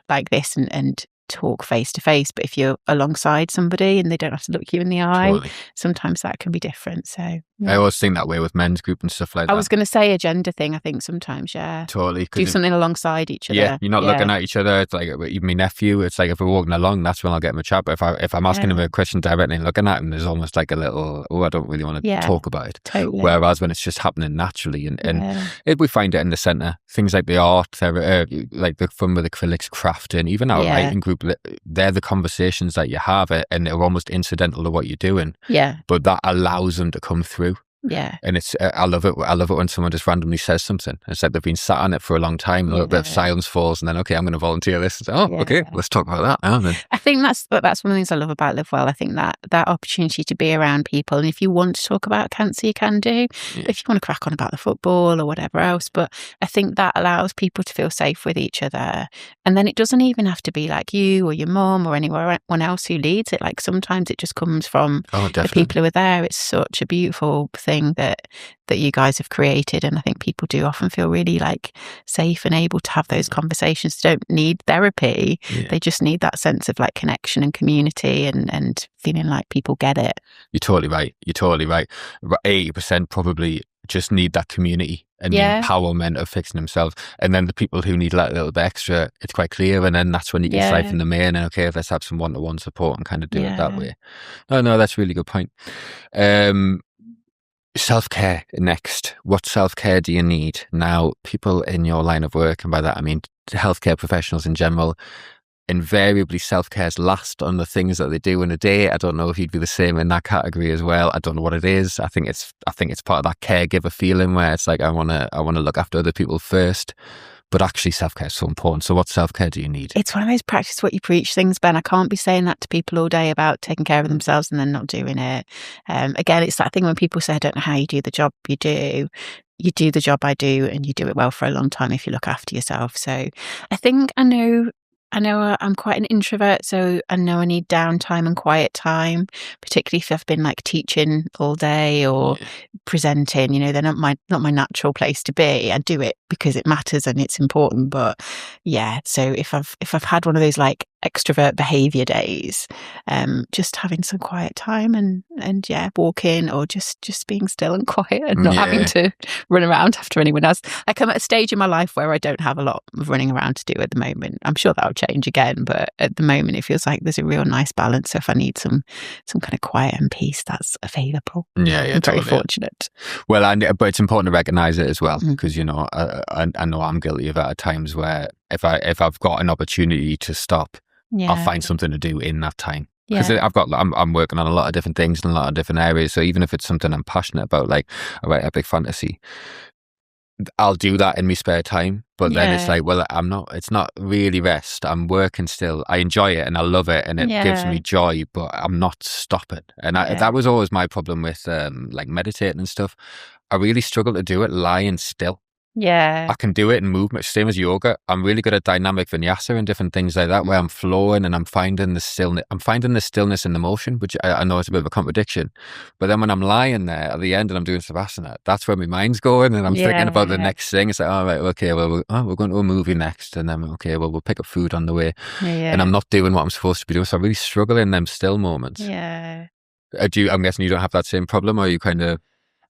like this and talk face to face, but if you're alongside somebody and they don't have to look you in the eye, sometimes that can be different. So I always think that way with men's group and stuff like that. I was going to say a gender thing. I think sometimes, totally do something alongside each other. Yeah, you're not looking at each other. It's like even my nephew. It's like if we're walking along, that's when I'll get him a chat. But if I'm asking him a question directly and looking at him, there's almost like a little, I don't really want to talk about it. Totally. Whereas when it's just happening naturally, and we find it in the centre, things like the art, like the fun with acrylics, crafting, even our writing group, they're the conversations that you have, and they're almost incidental to what you're doing. Yeah. But that allows them to come through. Yeah. And it's I love it when someone just randomly says something. It's like they've been sat on it for a long time, a little bit of silence falls, and then, okay, I'm going to volunteer this. Okay, let's talk about that now then. I think that's one of the things I love about Live Well. I think that opportunity to be around people, and if you want to talk about cancer, you can do. If you want to crack on about the football or whatever else, but I think that allows people to feel safe with each other. And then it doesn't even have to be like you or your mum or anyone else who leads it. Like sometimes it just comes from the people who are there. It's such a beautiful thing thing that you guys have created. And I think people do often feel really like safe and able to have those conversations. They don't need therapy. Yeah. They just need that sense of like connection and community and feeling like people get it. You're totally right. You're totally right. About 80% probably just need that community and the empowerment of fixing themselves. And then the people who need like a little bit extra, it's quite clear. And then that's when you can siphon them in and okay, let's have some one-to-one support and kind of do it that way. Oh no, that's a really good point. Self-care next. What self-care do you need? Now, people in your line of work, and by that I mean healthcare professionals in general, invariably self-care is last on the things that they do in a day. I don't know if you'd be the same in that category as well. I don't know what it is. I think it's part of that caregiver feeling where it's like I want to look after other people first. But actually self-care is so important. So what self-care do you need? It's one of those practice what you preach things, Ben. I can't be saying that to people all day about taking care of themselves and then not doing it. Again, it's that thing when people say, I don't know how you do the job you do. You do the job I do and you do it well for a long time if you look after yourself. So I think I know I'm quite an introvert, so I know I need downtime and quiet time, particularly if I've been like teaching all day or presenting. You know, they're not my natural place to be. I do it because it matters and it's important. But yeah, so if I've had one of those like extrovert behavior days, just having some quiet time and walking or just being still and quiet and not having to run around after anyone else. Like I'm at a stage in my life where I don't have a lot of running around to do at the moment. I'm sure that'll change again, but at the moment it feels like there's a real nice balance. So if I need some kind of quiet and peace, that's available. I'm very fortunate. Well, but it's important to recognise it as well, because you know I know I'm guilty of it at times where if I've got an opportunity to stop, I'll find something to do in that time. Because I'm working on a lot of different things in a lot of different areas. So even if it's something I'm passionate about, like I write epic fantasy, I'll do that in my spare time. But then it's like, well, it's not really rest. I'm working still. I enjoy it and I love it and it gives me joy, but I'm not stopping. And that was always my problem with like meditating and stuff. I really struggle to do it lying still. Yeah. I can do it in movement, same as yoga. I'm really good at dynamic vinyasa and different things like that, where I'm flowing and I'm finding the stillness. I'm finding the stillness in the motion, which I know it's a bit of a contradiction. But then when I'm lying there at the end and I'm doing Savasana, that's where my mind's going and I'm thinking about the next thing. It's like, all right, okay, well, we're going to a movie next. And then, okay, well, we'll pick up food on the way. And I'm not doing what I'm supposed to be doing. So I really struggle in them still moments. Yeah. I'm guessing you don't have that same problem, or are you kind of...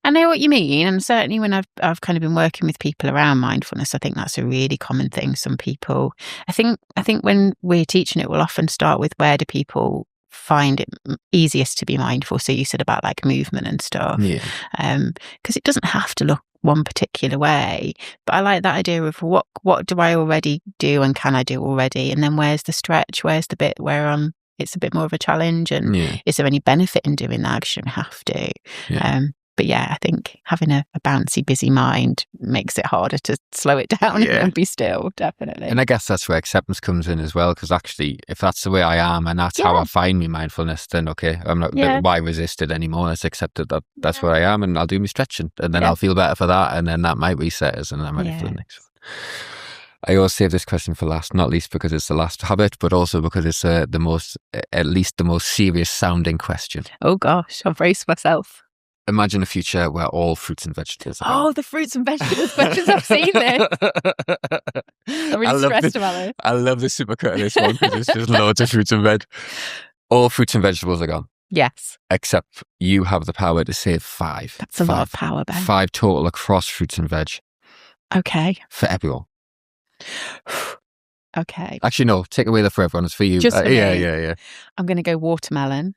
I know what you mean, and certainly when I've kind of been working with people around mindfulness, I think that's a really common thing. Some people, I think when we're teaching it, we'll often start with where do people find it easiest to be mindful. So you said about like movement and stuff, because it doesn't have to look one particular way. But I like that idea of what do I already do and can I do already, and then where's the stretch? Where's the bit where it's a bit more of a challenge, and is there any benefit in doing that? Because you don't have to. But yeah, I think having a bouncy, busy mind makes it harder to slow it down and be still, definitely. And I guess that's where acceptance comes in as well, because actually, if that's the way I am and that's how I find me mindfulness, then okay, I'm not, why resist it anymore? Let's accept it that that's where I am and I'll do my stretching and then I'll feel better for that and then that might reset us and I'm ready for the next one. I always save this question for last, not least because it's the last habit, but also because it's at least the most serious sounding question. Oh gosh, I've braced myself. Imagine a future where all fruits and vegetables are gone. The fruits and vegetables questions. I've seen this. I'm really stressed about it. I love the supercritical one because it's just loads of fruits and veg. All fruits and vegetables are gone. Yes. Except you have the power to save 5. That's a lot of power, Ben. 5 total across fruits and veg. Okay. For everyone. Okay. Actually, no. Take away the for everyone. It's for you. Just for me. Yeah. I'm going to go watermelon.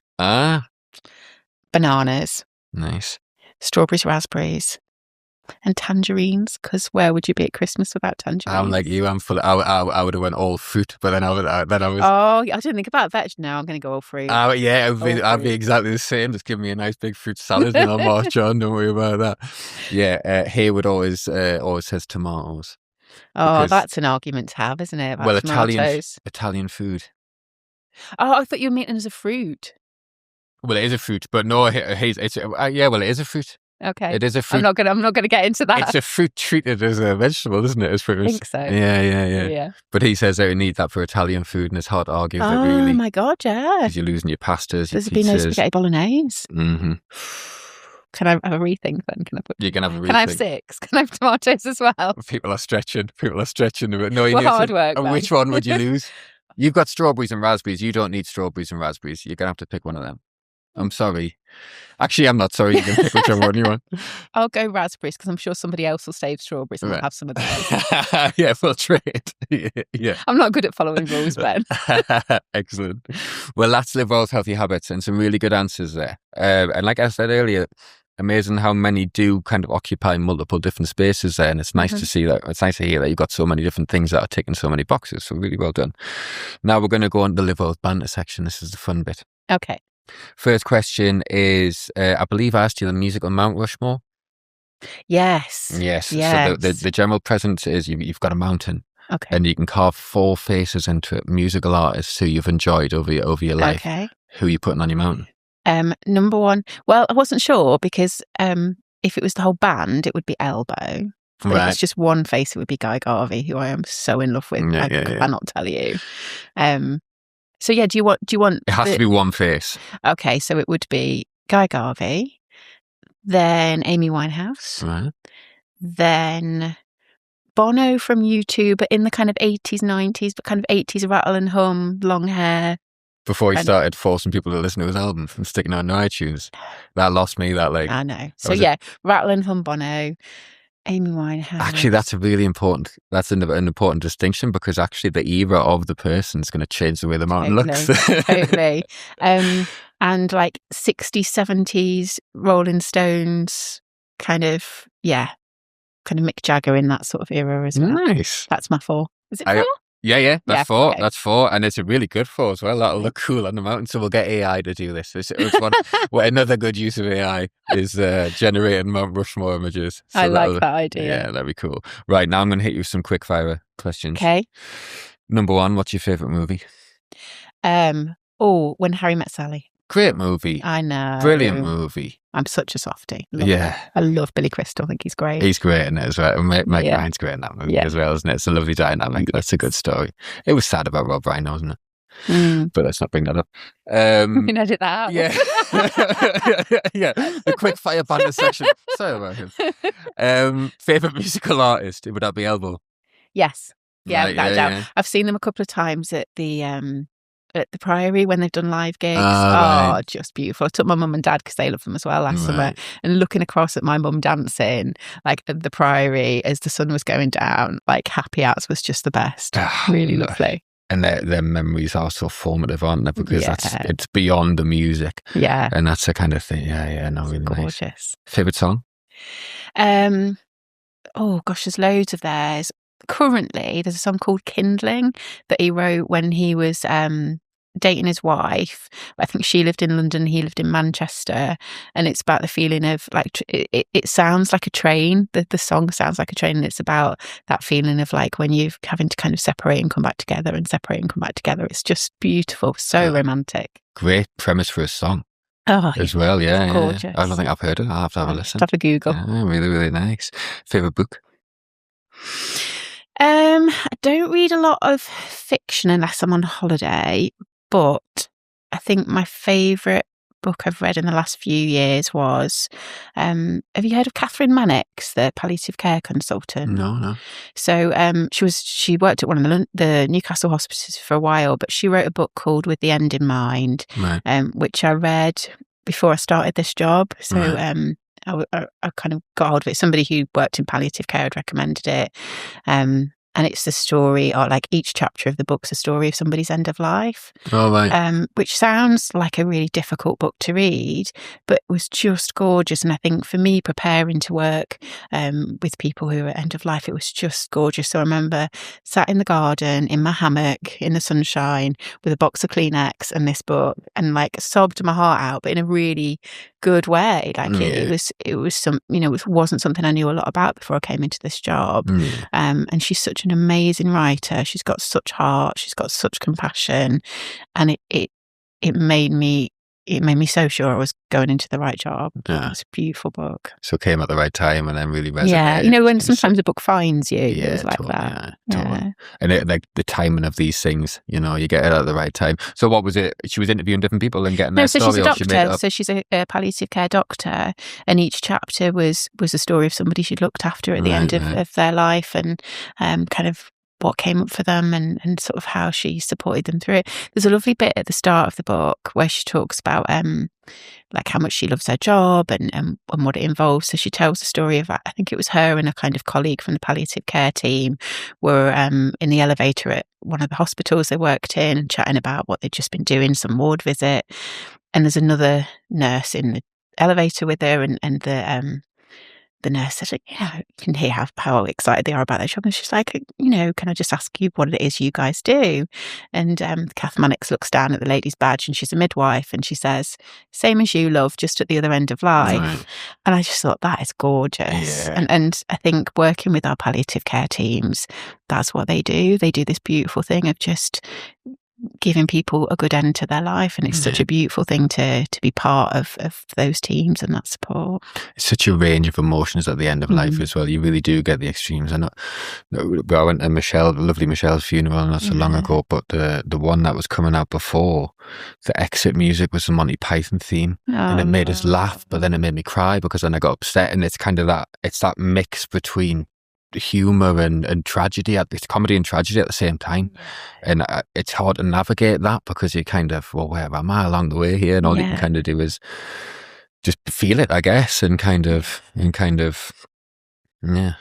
Bananas. Nice. Strawberries, raspberries, and tangerines. Because where would you be at Christmas without tangerines? I'm like you. I'm full. I would have went all fruit, but then I was. Oh, I didn't think about veg. No, I'm going to go all fruit. Yeah, I'd be exactly the same. Just give me a nice big fruit salad and I'll march on. Don't worry about that. Yeah, Haywood always says tomatoes. Oh, that's an argument to have, isn't it? Well, Italian food. Oh, I thought you were meaning as a fruit. Well, it is a fruit, but no, it is a fruit. Okay, it is a fruit. I'm not gonna get into that. It's a fruit treated as a vegetable, isn't it? I think so. Yeah. But he says that we need that for Italian food, and it's hard to argue that really. Oh my god, yeah. Because you're losing your pastas, There's been no spaghetti bolognese. Mm-hmm. Can I have a rethink then? You can have a rethink. Can I have 6? Can I have tomatoes as well? People are stretching. No, Well, hard work. And which one would you lose? You've got strawberries and raspberries. You don't need strawberries and raspberries. You're going to have to pick one of them. I'm sorry. Actually, I'm not sorry. You can pick whichever one you want. I'll go raspberries because I'm sure somebody else will save strawberries and I'll have some of those. Yeah, we'll trade. Yeah. I'm not good at following rules, Ben. Excellent. Well, that's Live Well's Healthy Habits, and some really good answers there. And like I said earlier, amazing how many do kind of occupy multiple different spaces there, and it's nice to see that. It's nice to hear that you've got so many different things that are ticking so many boxes. So really well done. Now we're going to go on to the Live Well's Banter section. This is the fun bit. Okay. First question is, I believe I asked you the musical Mount Rushmore. Yes. So the general present is you've got a mountain, and you can carve 4 faces into it, musical artists who you've enjoyed over your life. Okay. Who are you putting on your mountain? Number 1. Well, I wasn't sure because if it was the whole band, it would be Elbow. But if it's just one face, it would be Guy Garvey, who I am so in love with. I cannot tell you. So yeah, do you want? It has to be one face. Okay, so it would be Guy Garvey, then Amy Winehouse, right, then Bono from U2, but in the kind of 80s, 90s, but kind of 80s rattle and hum, long hair. Before he started forcing people to listen to his album and sticking it on iTunes, that lost me. I know. So yeah, rattle and hum, Bono. Amy Winehouse. Actually, that's an important distinction, because actually the era of the person is going to change the way the mountain looks. Totally. And like 60s, 70s, Rolling Stones, kind of Mick Jagger in that sort of era as well. Nice. That's my 4. Is it 4? Yeah, that's 4. Okay. That's 4, and it's a really good 4 as well. That'll look cool on the mountain. So we'll get AI to do this. Another good use of AI is generating Mount Rushmore images. So I like that idea. Yeah, that'd be cool. Right, now I'm going to hit you with some quick fire questions. Okay. Number 1, what's your favourite movie? When Harry Met Sally. Great movie. I know. Brilliant movie. I'm such a softie. I love Billy Crystal. I think he's great. He's great in it as well. Meg Ryan's great in that movie as well, isn't it? It's a lovely dynamic. Yes. That's a good story. It was sad about Rob Ryan, wasn't it? But let's not bring that up. We can edit that out. Yeah. Yeah. The quick fire banter section. Sorry about him. Favourite musical artist? Would that be Elbow? Yes. Yeah, right, without doubt. I've seen them a couple of times at the Priory when they've done live gigs. Right. Just beautiful. I took my mum and dad because they love them as well last summer, and looking across at my mum dancing like at the Priory as the sun was going down, like Happy Hours was just the best. Really lovely. And their memories are so formative, aren't they? Because it's beyond the music. Yeah. And that's the kind of thing. Yeah, no, really gorgeous. Nice. Favourite song? Oh gosh, there's loads of theirs. Currently, there's a song called Kindling that he wrote when he was dating his wife. I think she lived in London, he lived in Manchester, and it's about the feeling of like it sounds like a train. The song sounds like a train, and it's about that feeling of like when you're having to kind of separate and come back together and separate and come back together. It's just beautiful, so romantic. Great premise for a song. As well, yeah. Gorgeous. I don't think I've heard it. I'll have to have a listen. Have a Google. Really, really nice. Favourite book? I don't read a lot of fiction unless I'm on holiday, but I think my favourite book I've read in the last few years was, have you heard of Catherine Mannix, the palliative care consultant? No. So she worked at one of the Newcastle hospices for a while, but she wrote a book called With the End in Mind, which I read before I started this job. So I kind of got hold of it. Somebody who worked in palliative care had recommended it. And it's the story, or like each chapter of the book's a story of somebody's end of life. Oh, right. Which sounds like a really difficult book to read, but it was just gorgeous. And I think for me, preparing to work with people who are end of life, it was just gorgeous. So I remember sat in the garden in my hammock in the sunshine with a box of Kleenex and this book, and like sobbed my heart out, but in a really good way. Like it was some, it wasn't something I knew a lot about before I came into this job. And she's such an amazing writer. She's got such heart. She's got such compassion, and it made me it made me so sure I was going into the right job. Yeah. It's a beautiful book. So it came at the right time and then really resonated. Yeah, you know, when sometimes a book finds you, it was like totally, that. Yeah, totally. And like the timing of these things, you know, you get it at the right time. So what was it? She was interviewing different people and getting their story. No, so she's a doctor. So she's a palliative care doctor, and each chapter was a story of somebody she'd looked after at the end of their life, and kind of what came up for them and sort of how she supported them through it. There's a lovely bit at the start of the book where she talks about like how much she loves her job and what it involves. So she tells the story of, I think it was her and a kind of colleague from the palliative care team were in the elevator at one of the hospitals they worked in and chatting about what they'd just been doing, some ward visit. And there's another nurse in the elevator with her, and the nurse said, yeah, you can hear how excited they are about their job. And she's like, you know, can I just ask you what it is you guys do? And Kath Mannix looks down at the lady's badge, and she's a midwife, and she says, same as you, love, just at the other end of life. Right. And I just thought, that is gorgeous. Yeah. And I think working with our palliative care teams, that's what they do. They do this beautiful thing of just giving people a good end to their life, and it's such a beautiful thing to be part of those teams and that support. It's such a range of emotions at the end of life as well. You really do get the extremes. I went to lovely Michelle's funeral not so long ago, but the one that was coming out before, the exit music was the Monty Python theme, and it made us laugh, but then it made me cry because then I got upset. And it's kind of that mix between humor and tragedy. It's comedy and tragedy at the same time, and it's hard to navigate that because you kind of, well, where am I along the way here? And all you can kind of do is just feel it, I guess, and kind of yeah.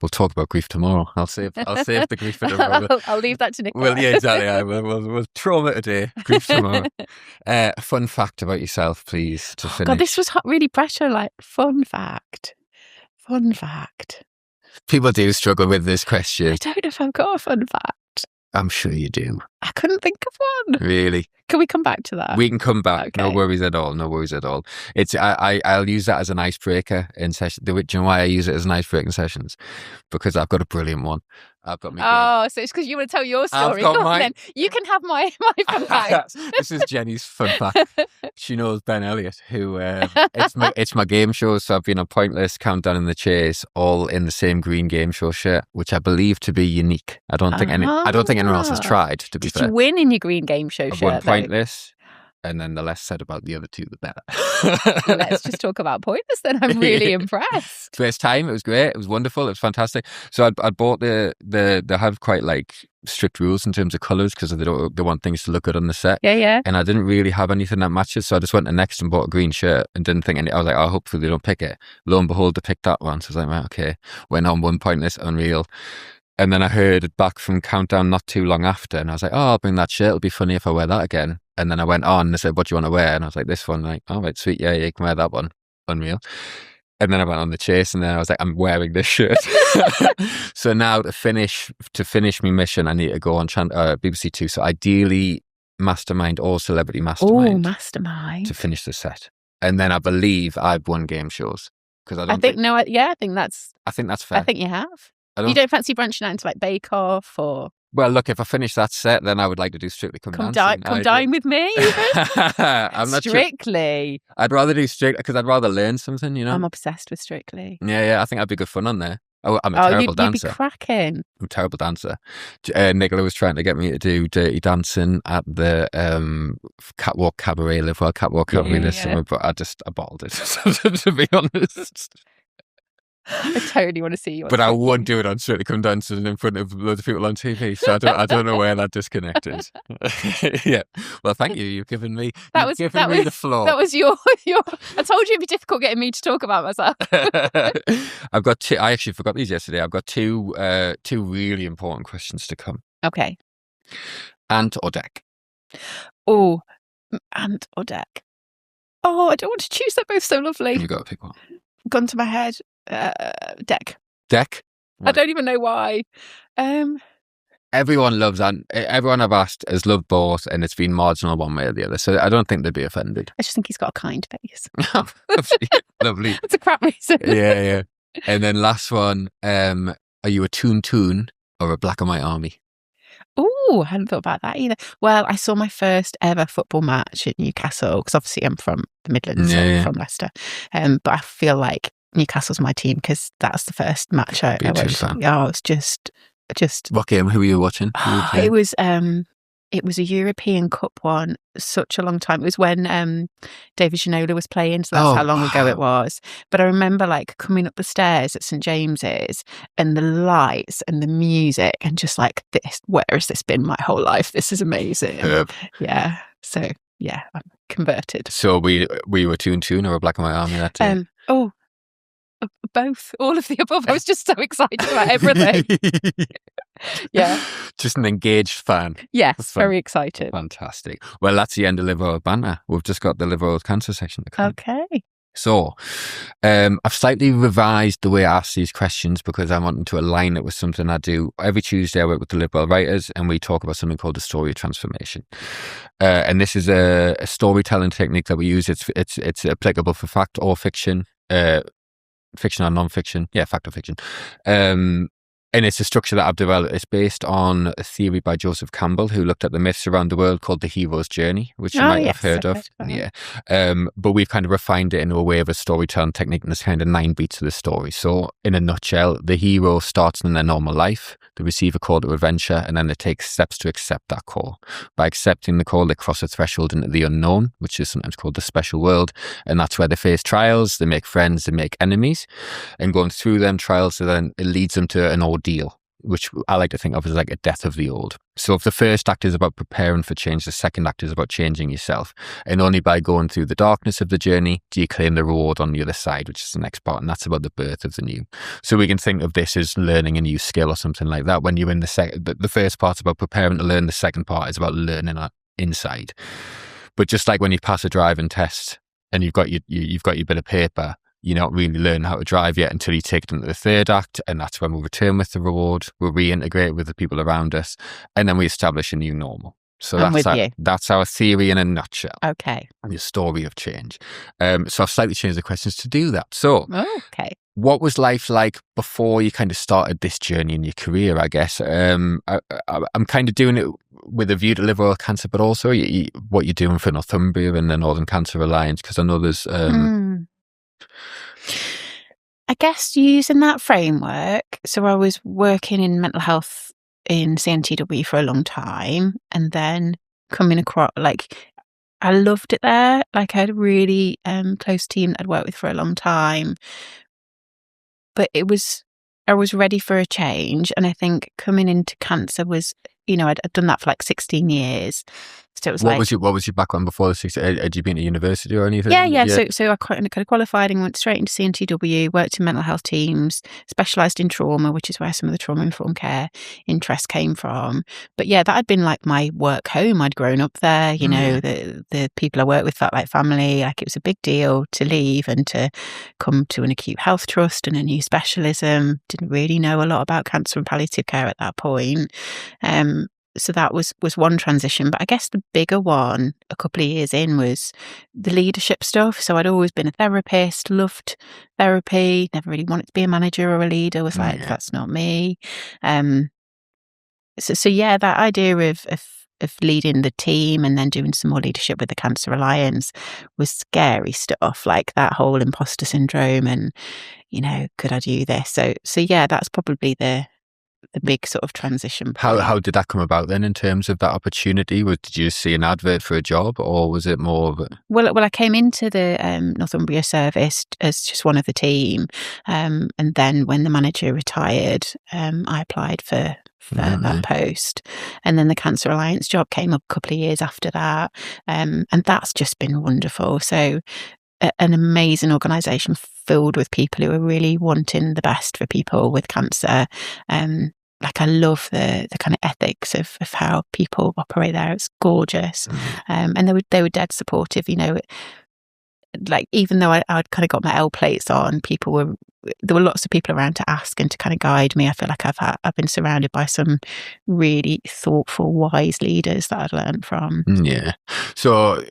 We'll talk about grief tomorrow. I'll save the grief for tomorrow. I'll leave that to Nick. Well, yeah, exactly. We'll trauma today, grief tomorrow. Fun fact about yourself, please, to finish. God, this was really pressure. Like fun fact. People do struggle with this question. I don't know if I've got a fun fact. I'm sure you do. I couldn't think of one. Really? Can we come back to that? We can come back. Okay. No worries at all. It's I'll use that as an icebreaker in session. Do you know why I use it as an icebreaker in sessions? Because I've got a brilliant one. I've got my so it's because you want to tell your story. I've got mine. Then you can have my fun fact. This is Jenny's fun fact. She knows Ben Elliott, who it's my game show. So I've been on Pointless, Countdown, and The Chase, all in the same green game show shirt, which I believe to be unique. I don't think anyone else has tried. To be fair, did you win in your green game show shirt? Won Pointless. And then the less said about the other two, the better. Let's just talk about Pointless then. I'm really impressed. First time, it was great. It was wonderful. It was fantastic. So I bought they have quite like strict rules in terms of colours because they want things to look good on the set. Yeah. And I didn't really have anything that matches, so I just went to Next and bought a green shirt and didn't think I was like, hopefully they don't pick it. Lo and behold, they picked that one. So I was like, right, okay. Went on one Pointless, unreal. And then I heard it back from Countdown not too long after, and I was like, I'll bring that shirt. It'll be funny if I wear that again. And then I went on and they said, what do you want to wear? And I was like, this one. Like, all right, sweet. Yeah, you can wear that one. Unreal. And then I went on The Chase, and then I was like, I'm wearing this shirt. So now to finish my mission, I need to go on BBC Two. So ideally, Mastermind or Celebrity Mastermind. Oh, Mastermind. To finish the set. And then I believe I've won game shows. Because I think that's fair. I think you have. You don't fancy branching out into like Bake Off or... Well, look, if I finish that set, then I would like to do Strictly Come Dancing. Come dine with me, I'm not Strictly. Sure. I'd rather do Strictly because I'd rather learn something, you know? I'm obsessed with Strictly. Yeah, I think that'd be good fun on there. Oh, I'm a terrible dancer. You'd be cracking. I'm a terrible dancer. Nicola was trying to get me to do Dirty Dancing at the Catwalk Cabaret, Livewell Catwalk Cabaret this summer, but I bottled it, to be honest. I totally want to see you. But I won't do it on Strictly Come Dancing in front of loads of people on TV. So I don't know where that disconnect is. Yeah. Well, thank you. You've given me the floor. That was your. I told you it'd be difficult getting me to talk about myself. I've got two. I actually forgot these yesterday. I've got two really important questions to come. Okay. Ant or deck? Oh, ant or deck? Oh, I don't want to choose. They're both so lovely. You've got to pick one. Gun to my head. Deck. Deck? Right. I don't even know why. Everyone loves Ant. Everyone I've asked has loved both, and it's been marginal one way or the other. So I don't think they'd be offended. I just think he's got a kind face. Lovely. That's a crap reason. Yeah. And then last one, are you a Toon or a Black and White Army? Oh, I hadn't thought about that either. Well, I saw my first ever football match at Newcastle because obviously I'm from the Midlands, I'm from Leicester. But I feel like Newcastle's my team because that's the first match I watched. Oh, it's just. What game? Who were you watching? It was a European Cup one, such a long time. It was when David Ginola was playing, so that's how long ago it was. But I remember like coming up the stairs at St James's and the lights and the music and just like this, where has this been my whole life? This is amazing. Yeah. So yeah, I'm converted. So we were 2-2 or a black and white army that day? Both, all of the above. I was just so excited about everything. Yeah. Just an engaged fan. Yes, very excited. Fantastic. Well, that's the end of Live Well Banter. We've just got the Live Well Cancer section to come. Okay. So, I've slightly revised the way I ask these questions because I want to align it with something I do. Every Tuesday I work with the Live Well writers and we talk about something called the story of transformation. And this is a storytelling technique that we use. It's applicable for fact or fiction. Fiction or non-fiction, fact or fiction, and it's a structure that I've developed. It's based on a theory by Joseph Campbell, who looked at the myths around the world called the hero's journey, which you might have heard of. But we've kind of refined it into a way of a storytelling technique, and there's kind of 9 beats of the story. So in a nutshell, the hero starts in their normal life, they receive a call to adventure, and then they take steps to accept that call. By accepting the call, they cross a threshold into the unknown, which is sometimes called the special world, and that's where they face trials, they make friends, they make enemies, and going through them trials, so then it leads them to an ordeal, which I like to think of as like a death of the old. So if the first act is about preparing for change, the second act is about changing yourself. And only by going through the darkness of the journey do you claim the reward on the other side, which is the next part. And that's about the birth of the new. So we can think of this as learning a new skill or something like that. When you're in the first part's about preparing to learn, the second part is about learning inside. But just like when you pass a driving test and you've got your bit of paper, you're not really learning how to drive yet until you take it into the third act, and that's when we'll return with the reward, we'll reintegrate with the people around us, and then we establish a new normal. So that's our theory in a nutshell. Okay. And the story of change. So I've slightly changed the questions to do that. So, what was life like before you kind of started this journey in your career, I guess? I'm kind of doing it with a view to live well cancer, but also what you're doing for Northumbria and the Northern Cancer Alliance, because I know there's... I guess using that framework, so I was working in mental health in CNTW for a long time, and then coming across, like, I loved it there. Like, I had a really close team that I'd worked with for a long time, but I was ready for a change, and I think coming into cancer was, I'd done that for like 16 years. So it was what was your background before the 16? Had you been to university or anything? Yeah. So I kind of qualified and went straight into CNTW, worked in mental health teams, specialised in trauma, which is where some of the trauma-informed care interest came from. But yeah, that had been like my work home. I'd grown up there, the people I worked with felt like family. Like, it was a big deal to leave and to come to an acute health trust and a new specialism. Didn't really know a lot about cancer and palliative care at that point. So that was one transition. But I guess the bigger one a couple of years in was the leadership stuff. So I'd always been a therapist, loved therapy, never really wanted to be a manager or a leader, was like, that's not me. So yeah, that idea of leading the team and then doing some more leadership with the Cancer Alliance was scary stuff, like that whole imposter syndrome and, could I do this? So yeah, that's probably the big sort of transition point. How did that come about then in terms of that opportunity? Did you see an advert for a job, or was it more of a... Well, I came into the Northumbria service as just one of the team, and then when the manager retired, I applied for that post, and then the Cancer Alliance job came up a couple of years after that, and that's just been wonderful. So an amazing organisation filled with people who are really wanting the best for people with cancer. Like, I love the kind of ethics of how people operate there. It's gorgeous. And they were dead supportive, like, even though I'd kind of got my L plates on, there were lots of people around to ask and to kind of guide me. I feel like I've been surrounded by some really thoughtful, wise leaders that I've learned from. Yeah. So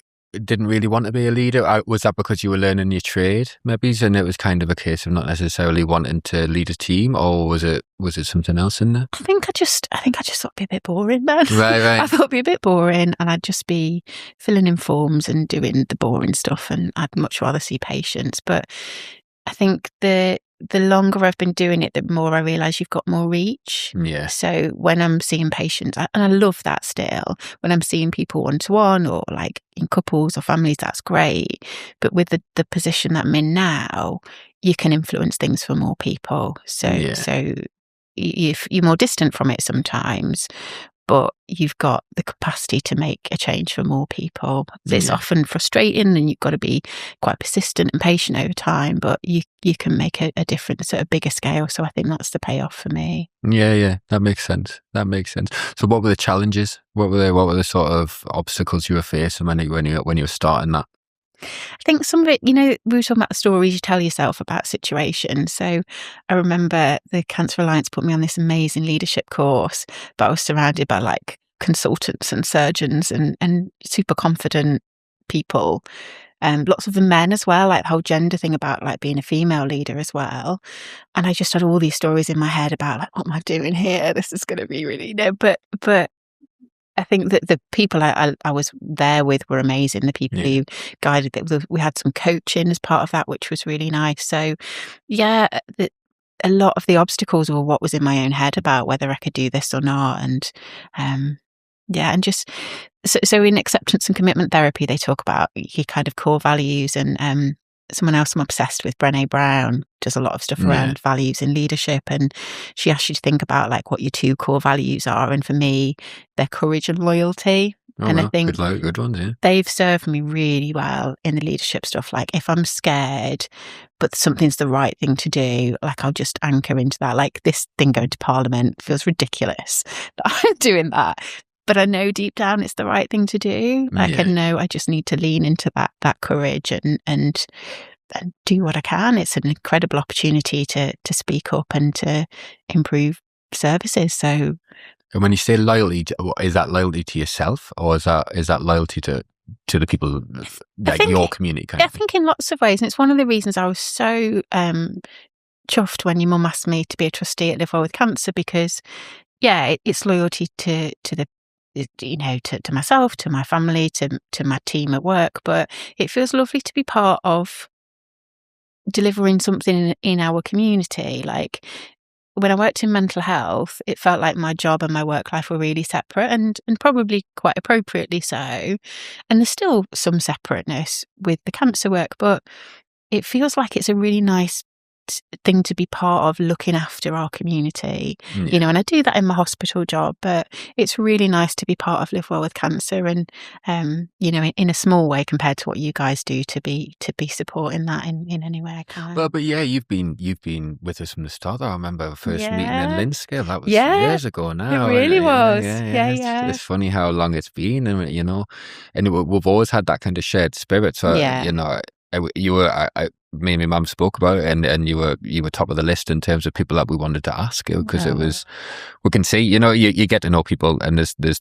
didn't really want to be a leader? Was that because you were learning your trade, maybe, and it was kind of a case of not necessarily wanting to lead a team, or was it something else in there? I think I just thought it'd be a bit boring, man. Right. I thought it'd be a bit boring, and I'd just be filling in forms and doing the boring stuff, and I'd much rather see patients. But I think the longer I've been doing it, the more I realise you've got more reach. Yeah. So when I'm seeing patients, and I love that still, when I'm seeing people one-to-one or like in couples or families, that's great. But with the position that I'm in now, you can influence things for more people. So if you're more distant from it sometimes, but you've got the capacity to make a change for more people. It's often frustrating, and you've got to be quite persistent and patient over time, but you can make a difference at a bigger scale. So I think that's the payoff for me. Yeah, that makes sense. So what were the challenges? What were the sort of obstacles you were facing when you were starting that? I think some of it, we were talking about the stories you tell yourself about situations. So I remember the Cancer Alliance put me on this amazing leadership course, but I was surrounded by like consultants and surgeons and super confident people. Lots of the men as well, like the whole gender thing about like being a female leader as well. And I just had all these stories in my head about like, what am I doing here? This is going to be really, but I think that the people I was there with were amazing. The people who guided it, we had some coaching as part of that, which was really nice. So, a lot of the obstacles were what was in my own head about whether I could do this or not. And, and just so in acceptance and commitment therapy, they talk about your kind of core values, and someone else I'm obsessed with, Brené Brown, does a lot of stuff around values in leadership, and she asks you to think about like what your two core values are, and for me they're courage and loyalty. And I think good ones, yeah. They've served me really well in the leadership stuff. Like if I'm scared but something's the right thing to do, like I'll just anchor into that. Like this thing going to Parliament feels ridiculous that I'm doing that, but I know deep down it's the right thing to do. Like I know I just need to lean into that courage and do what I can. It's an incredible opportunity to speak up and to improve services. So, and when you say loyalty, is that loyalty to yourself, or is that loyalty to the people, like your community? I think in lots of ways, and it's one of the reasons I was so chuffed when your mum asked me to be a trustee at Live Well with Cancer, because it's loyalty to the to myself, to my family, to my team at work, but it feels lovely to be part of delivering something in our community. Like when I worked in mental health, it felt like my job and my work life were really separate, and probably quite appropriately so. And there's still some separateness with the cancer work, but it feels like it's a really nice thing to be part of, looking after our community, and I do that in my hospital job, but it's really nice to be part of Live Well with Cancer, and in a small way compared to what you guys do, to be supporting that in any way I can. Well, but you've been with us from the start. I remember the first meeting in Linscale. That was years ago now. It really was. It's funny how long it's been, and we've always had that kind of shared spirit. So you were. Me and my mum spoke about it, and you were top of the list in terms of people that we wanted to ask, because it was, we can see, you get to know people, and there's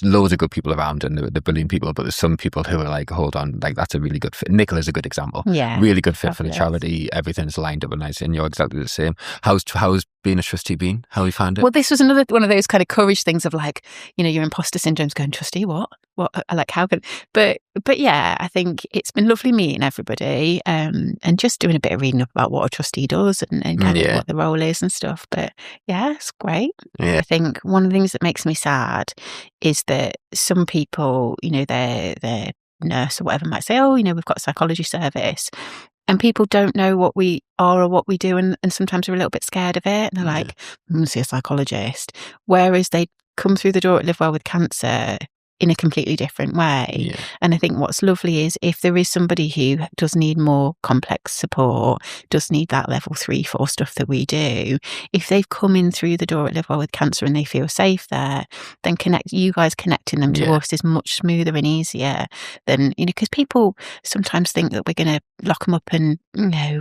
loads of good people around, and they're brilliant people, but there's some people who are like, hold on, like that's a really good fit. Nicola's a good example. Really good fit for the charity. Everything's lined up and nice, and you're exactly the same. How's being a trustee been? How you found it? Well, this was another one of those kind of courage things of like, your imposter syndrome's going, trustee, what, like, how could, but yeah, I think it's been lovely meeting everybody, and just doing a bit of reading up about what a trustee does and kind of what the role is and stuff. But yeah, it's great. I think one of the things that makes me sad is that some people, their nurse or whatever might say, oh, we've got a psychology service, and people don't know what we are or what we do, and sometimes are a little bit scared of it, and they're like, I'm going to see a psychologist, whereas they come through the door at Live Well with Cancer in a completely different way. And I think what's lovely is if there is somebody who does need more complex support, does need that level 3, 4 stuff that we do, if they've come in through the door at Live Well with Cancer and they feel safe there, then you guys connecting them to us is much smoother and easier than, because people sometimes think that we're going to lock them up in,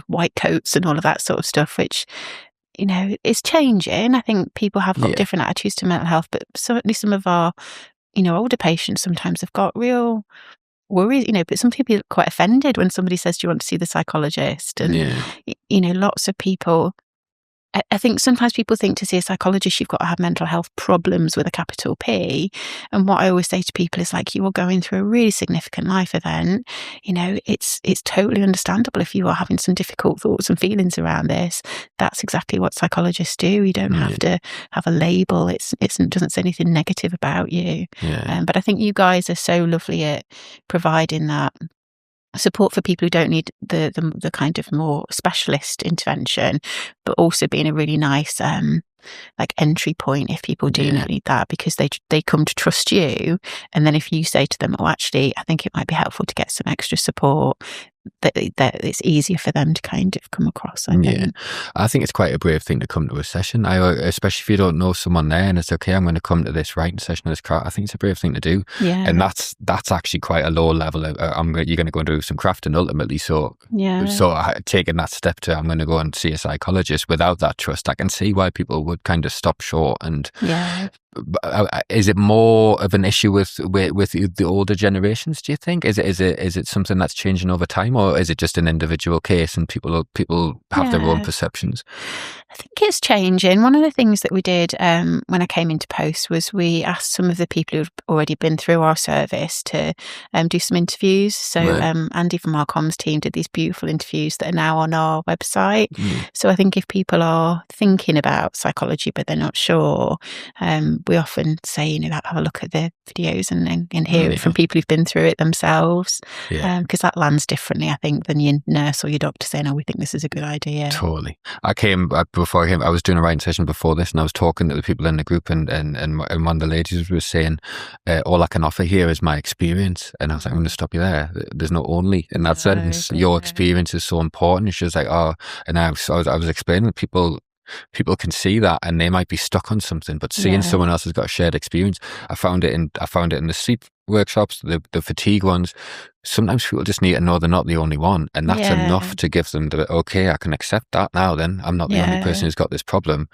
white coats and all of that sort of stuff, which, it's changing. I think people have got different attitudes to mental health, but certainly some of our older patients sometimes have got real worries, but some people are quite offended when somebody says, "Do you want to see the psychologist?" And, lots of people, I think sometimes people think to see a psychologist, you've got to have mental health problems with a capital P. And what I always say to people is like, you are going through a really significant life event. It's totally understandable if you are having some difficult thoughts and feelings around this. That's exactly what psychologists do. You don't have to have a label. It doesn't say anything negative about you. But I think you guys are so lovely at providing that support for people who don't need the kind of more specialist intervention, but also being a really nice like entry point if people do need that, because they come to trust you, and then if you say to them, "Oh, actually, I think it might be helpful to get some extra support," that it's easier for them to kind of come across. I think it's quite a brave thing to come to a session. Especially if you don't know someone there, and it's okay, I'm going to come to this writing session, this craft. I think it's a brave thing to do, and that's actually quite a low level. You're going to go and do some crafting ultimately. So taking that step to I'm going to go and see a psychologist without that trust, I can see why people would kind of stop short. And is it more of an issue with the older generations? Do you think is it something that's changing over time, or is it just an individual case and people have their own perceptions? I think it's changing. One of the things that we did when I came into post was we asked some of the people who've already been through our service to do some interviews. So Andy from our comms team did these beautiful interviews that are now on our website. So I think if people are thinking about psychology but they're not sure, we often say, have a look at the videos and hear it from people who've been through it themselves, because that lands differently, I think, than your nurse or your doctor saying, "Oh, we think this is a good idea." Totally. Before I came, I was doing a writing session before this, and I was talking to the people in the group, and one of the ladies was saying, "All I can offer here is my experience." And I was like, "I'm going to stop you there. There's no only in that sentence. Your experience is so important." And she was like, "Oh," and I was explaining that people can see that and they might be stuck on something, but seeing someone else has got a shared experience. I found it in the sleep workshops, the fatigue ones. Sometimes people just need to know they're not the only one, and that's enough to give them okay, I can accept that now. Then I'm not the only person who's got this problem.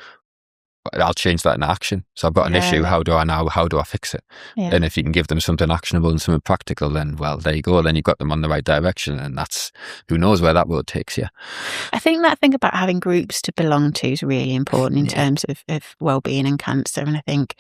I'll change that in action. So I've got an issue. How do I fix it? And if you can give them something actionable and something practical, then there you go. Then you've got them on the right direction, and that's, who knows where that road takes you. I think that thing about having groups to belong to is really important in terms of well-being and cancer. And I think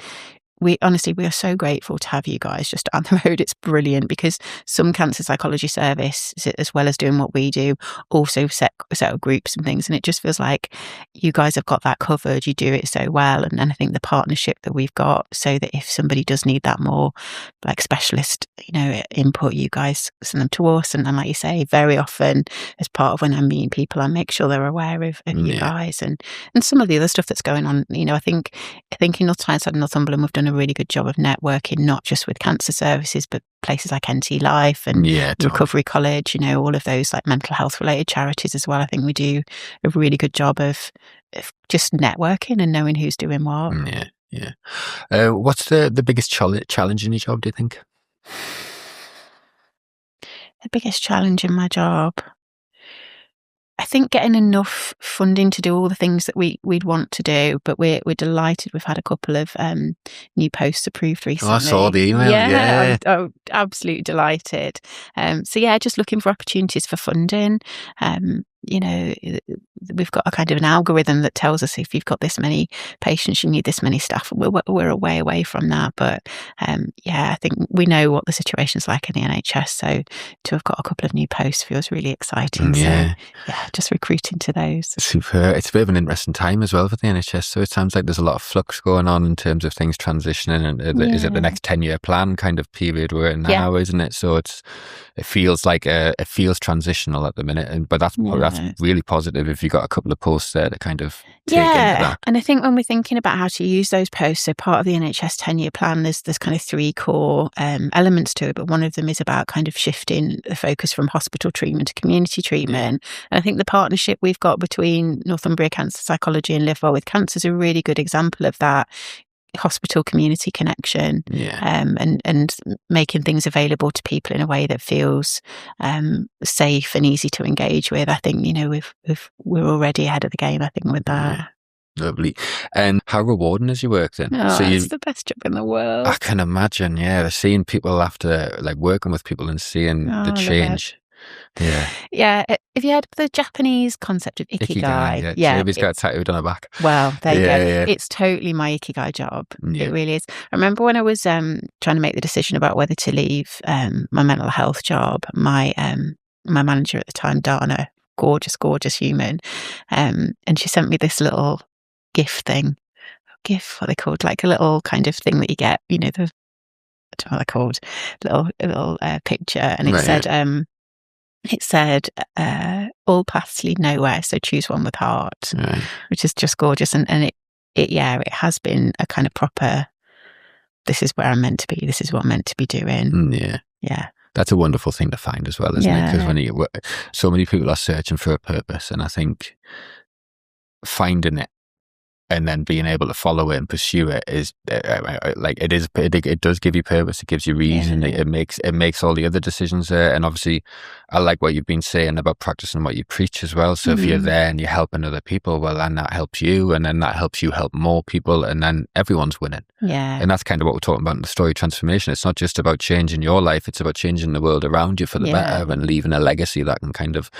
we are so grateful to have you guys just down the road. It's brilliant, because some cancer psychology service, as well as doing what we do, also set up groups and things. And it just feels like you guys have got that covered. You do it so well. And I think the partnership that we've got, so that if somebody does need that more like specialist, input, you guys send them to us. And like you say, very often as part of when I'm meeting people, I make sure they're aware of you guys and some of the other stuff that's going on. I think in North Tyneside and Northumberland, we've done a really good job of networking, not just with cancer services, but places like NT Life and Recovery College, all of those like mental health related charities as well. I think we do a really good job of just networking and knowing who's doing what. What's the biggest challenge in your job, do you think? The biggest challenge in my job, I think getting enough funding to do all the things that we'd want to do, but we're delighted. We've had a couple of new posts approved recently. Oh, I saw the email. I'm absolutely delighted. Just looking for opportunities for funding. We've got a kind of an algorithm that tells us if you've got this many patients, you need this many staff. We're a way away from that, but I think we know what the situation's like in the NHS. So to have got a couple of new posts feels really exciting. So just recruiting to those. Super. It's a bit of an interesting time as well for the NHS. So it sounds like there's a lot of flux going on in terms of things transitioning. And is it the next 10-year plan kind of period we're in now, isn't it? So it feels like it feels transitional at the minute, but that's really positive if you've got a couple of posts there to kind of take into that. And I think when we're thinking about how to use those posts, so part of the NHS 10-year plan, there's kind of three core elements to it, but one of them is about kind of shifting the focus from hospital treatment to community treatment. And I think the partnership we've got between Northumbria Cancer Psychology and Live Well with Cancer is a really good example of that hospital community connection, and making things available to people in a way that feels safe and easy to engage with. I think we're already ahead of the game, I think, with that. Lovely. And how rewarding is your work then? Oh, it's the best job in the world. I can imagine, yeah. Seeing people after, like working with people and seeing the change. Yeah. Yeah. Have you heard of the Japanese concept of Ikigai, yeah. Jamie's got a tattooed on her back. Well, there you go. Yeah. It's totally my Ikigai job. Yeah. It really is. I remember when I was trying to make the decision about whether to leave my mental health job, my manager at the time, Dana, gorgeous human, and she sent me this little gift, what they called, like a little kind of thing that you get, I don't know what they're called, little picture, and it said all paths lead nowhere, so choose one with heart, right. Which is just gorgeous, and it has been a kind of proper, this is where I'm meant to be, this is what I'm meant to be doing. Yeah. That's a wonderful thing to find as well, isn't it? Because so many people are searching for a purpose, and I think finding it and then being able to follow it and pursue it is it does give you purpose. It gives you reason. It makes all the other decisions there. And obviously, I like what you've been saying about practicing what you preach as well. So if you're there and you're helping other people, well, then that helps you, and then that helps you help more people, and then everyone's winning. Yeah. And that's kind of what we're talking about in the story transformation. It's not just about changing your life; it's about changing the world around you for the better and leaving a legacy that can kind of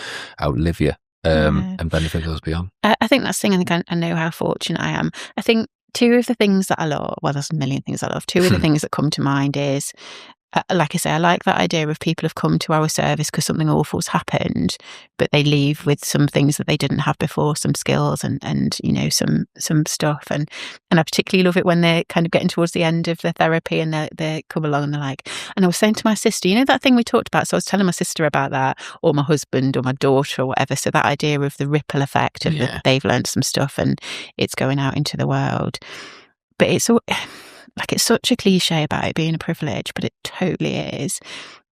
outlive you. And benefit those beyond. I think that's the thing. I think I know how fortunate I am. I think two of the things that I love, well, there's a million things I love. Two of the things that come to mind is, like I say, I like that idea of people have come to our service because something awful's happened, but they leave with some things that they didn't have before, some skills and some stuff. And I particularly love it when they're kind of getting towards the end of the therapy and they come along and they're like, and I was saying to my sister, that thing we talked about. So I was telling my sister about that, or my husband or my daughter or whatever. So that idea of the ripple effect of that they've learned some stuff and it's going out into the world. But it's all, like, it's such a cliche about it being a privilege, but it totally is.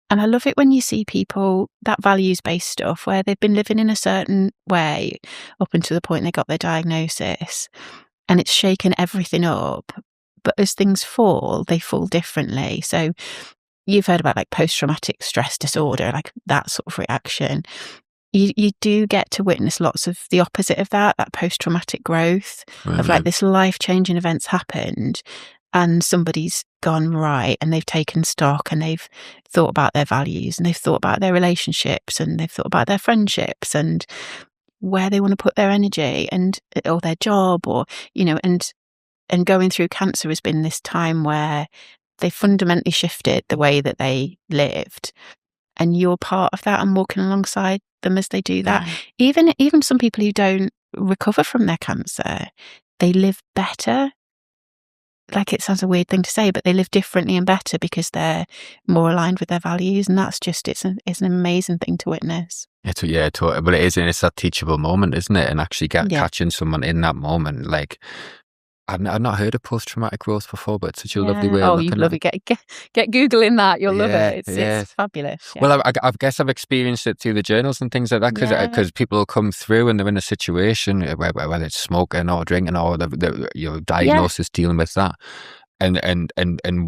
And I love it when you see people, that values-based stuff, where they've been living in a certain way up until the point they got their diagnosis, and it's shaken everything up. But as things fall, they fall differently. So you've heard about like post-traumatic stress disorder, like that sort of reaction. You do get to witness lots of the opposite of that post-traumatic growth of like this life-changing event's happened and somebody's gone right and they've taken stock and they've thought about their values and they've thought about their relationships and they've thought about their friendships and where they want to put their energy or their job or, and going through cancer has been this time where they fundamentally shifted the way that they lived. And you're part of that and walking alongside them as they do that. Even some people who don't recover from their cancer, they live better. Like, it sounds a weird thing to say, but they live differently and better because they're more aligned with their values. And that's just, it's an amazing thing to witness. But it is, and it's that teachable moment, isn't it? And actually catching someone in that moment, like, I've not heard of post-traumatic growth before, but it's such a lovely way of looking you'd love it. Get Googling that. You'll love it. It's fabulous. Yeah. Well, I guess I've experienced it through the journals and things like that because people will come through and they're in a situation where whether it's smoking or drinking or the diagnosis dealing with that. And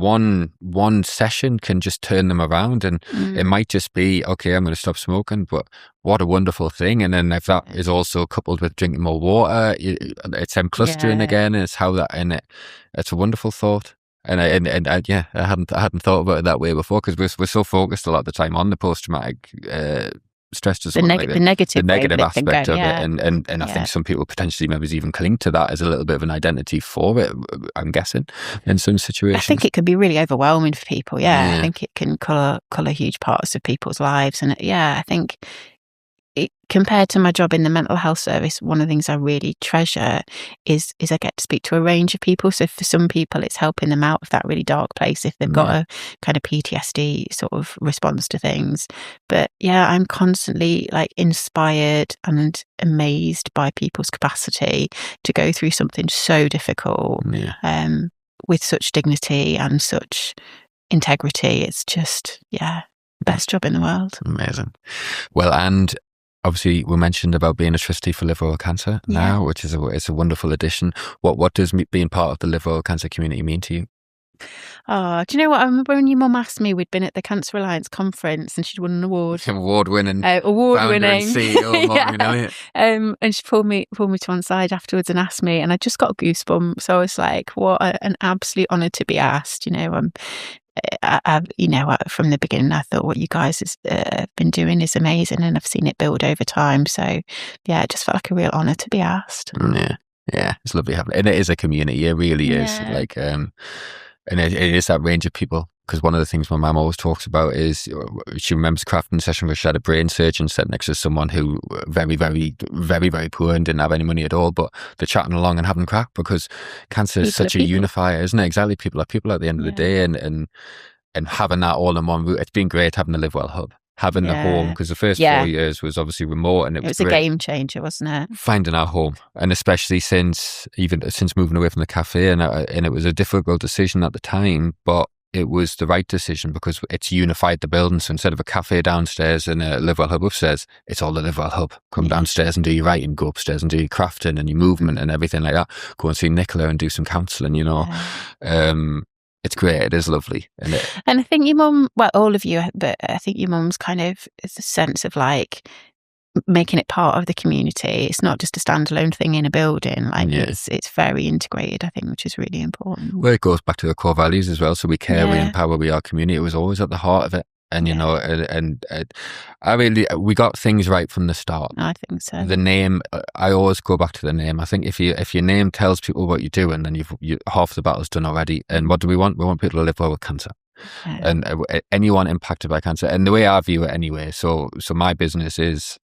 one session can just turn them around, and it might just be, okay, I'm going to stop smoking, but what a wonderful thing. And then if that is also coupled with drinking more water, it's them clustering again, and it's how that, and it's a wonderful thought. And I hadn't thought about it that way before, because we're so focused a lot of the time on the post-traumatic stress disorder, the negative aspect of it, and I think some people potentially maybe even cling to that as a little bit of an identity for it. I'm guessing in some situations. I think it can be really overwhelming for people. I think it can colour huge parts of people's lives, and I think compared to my job in the mental health service, one of the things I really treasure is I get to speak to a range of people. So for some people, it's helping them out of that really dark place if they've got a kind of PTSD sort of response to things. But I'm constantly like inspired and amazed by people's capacity to go through something so difficult with such dignity and such integrity. It's just, best job in the world. Amazing. Well, and obviously, we mentioned about being a trustee for liver oil cancer now, which is it's a wonderful addition. What does being part of the liver oil cancer community mean to you? Oh, do you know what? I remember when your mum asked me, we'd been at the Cancer Alliance conference and she'd won an award. Award-winning Award-winning founder and CEO, Maureen Elliott. And she pulled me to one side afterwards and asked me, and I just got goosebumps. So I was like, what an absolute honour to be asked. You know, from the beginning, I thought what you guys have been doing is amazing, and I've seen it build over time. So, yeah, it just felt like a real honour to be asked. Yeah, it's lovely having it. And it is a community, it really is. Like, and it is that range of people. Because one of the things my mum always talks about is she remembers a crafting session where she had a brain surgeon sat next to someone who very, very, very, very poor and didn't have any money at all, but they're chatting along and having crack because cancer is such a unifier, isn't it? Exactly. People are people at the end of the day, and having that all in one route. It's been great having the Live Well Hub. Having the home, because the first 4 years was obviously remote, and it was a game changer, wasn't it? Finding our home, and especially since moving away from the cafe, and it was a difficult decision at the time, but it was the right decision because it's unified the building. So instead of a cafe downstairs and a Live Well Hub upstairs, it's all the Live Well Hub. Come downstairs and do your writing, go upstairs and do your crafting and your movement and everything like that. Go and see Nicola and do some counselling, you know. It's great. It is lovely. And I think your mum, well, all of you, but I think your mum's kind of, it's a sense of like making it part of the community. It's not just a standalone thing in a building. Like it's very integrated, I think, which is really important. Well, it goes back to the core values as well. So we care, we empower, we are community. It was always at the heart of it. And, you know, and we got things right from the start. I think so. The name, I always go back to the name. I think if your name tells people what you're doing, then you half the battle's done already. And what do we want? We want people to live well with cancer. And anyone impacted by cancer. And the way I view it anyway, so my business is,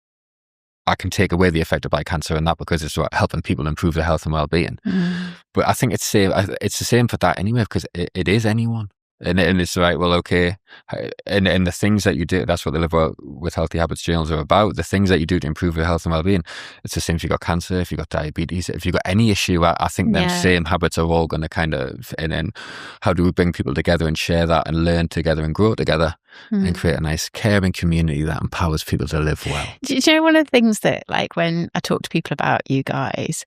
I can take away the effect by cancer and that because it's about helping people improve their health and well-being. But I think it's the same for that anyway, because it is anyone. And it's right, well, okay. And the things that you do, that's what the Live Well with Healthy Habits journals are about. The things that you do to improve your health and well-being. It's the same if you've got cancer, if you've got diabetes, if you've got any issue. I think them same habits are all going to kind of, and then how do we bring people together and share that and learn together and grow together and create a nice caring community that empowers people to live well. Do you know one of the things that, like, when I talk to people about you guys,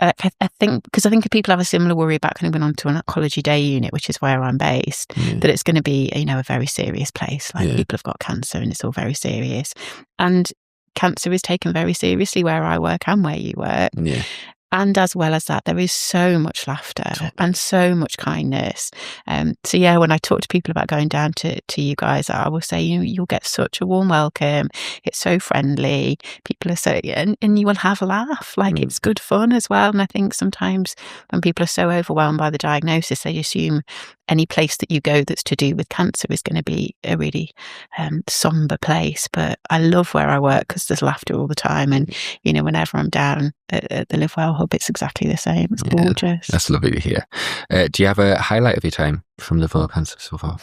I think people have a similar worry about kind of going on to an oncology day unit, which is where I'm based, that it's going to be, you know, a very serious place. Like people have got cancer and it's all very serious. And cancer is taken very seriously where I work and where you work. And as well as that, there is so much laughter and so much kindness. So yeah, when I talk to people about going down to you guys, I will say, you'll get such a warm welcome. It's so friendly. People are so, and you will have a laugh. Like it's good fun as well. And I think sometimes when people are so overwhelmed by the diagnosis, they assume any place that you go that's to do with cancer is going to be a really somber place. But I love where I work because there's laughter all the time. And, you know, whenever I'm down at the Live Well Hub, it's exactly the same. It's gorgeous. That's lovely to hear. Do you have a highlight of your time from Live Well Cancer so far?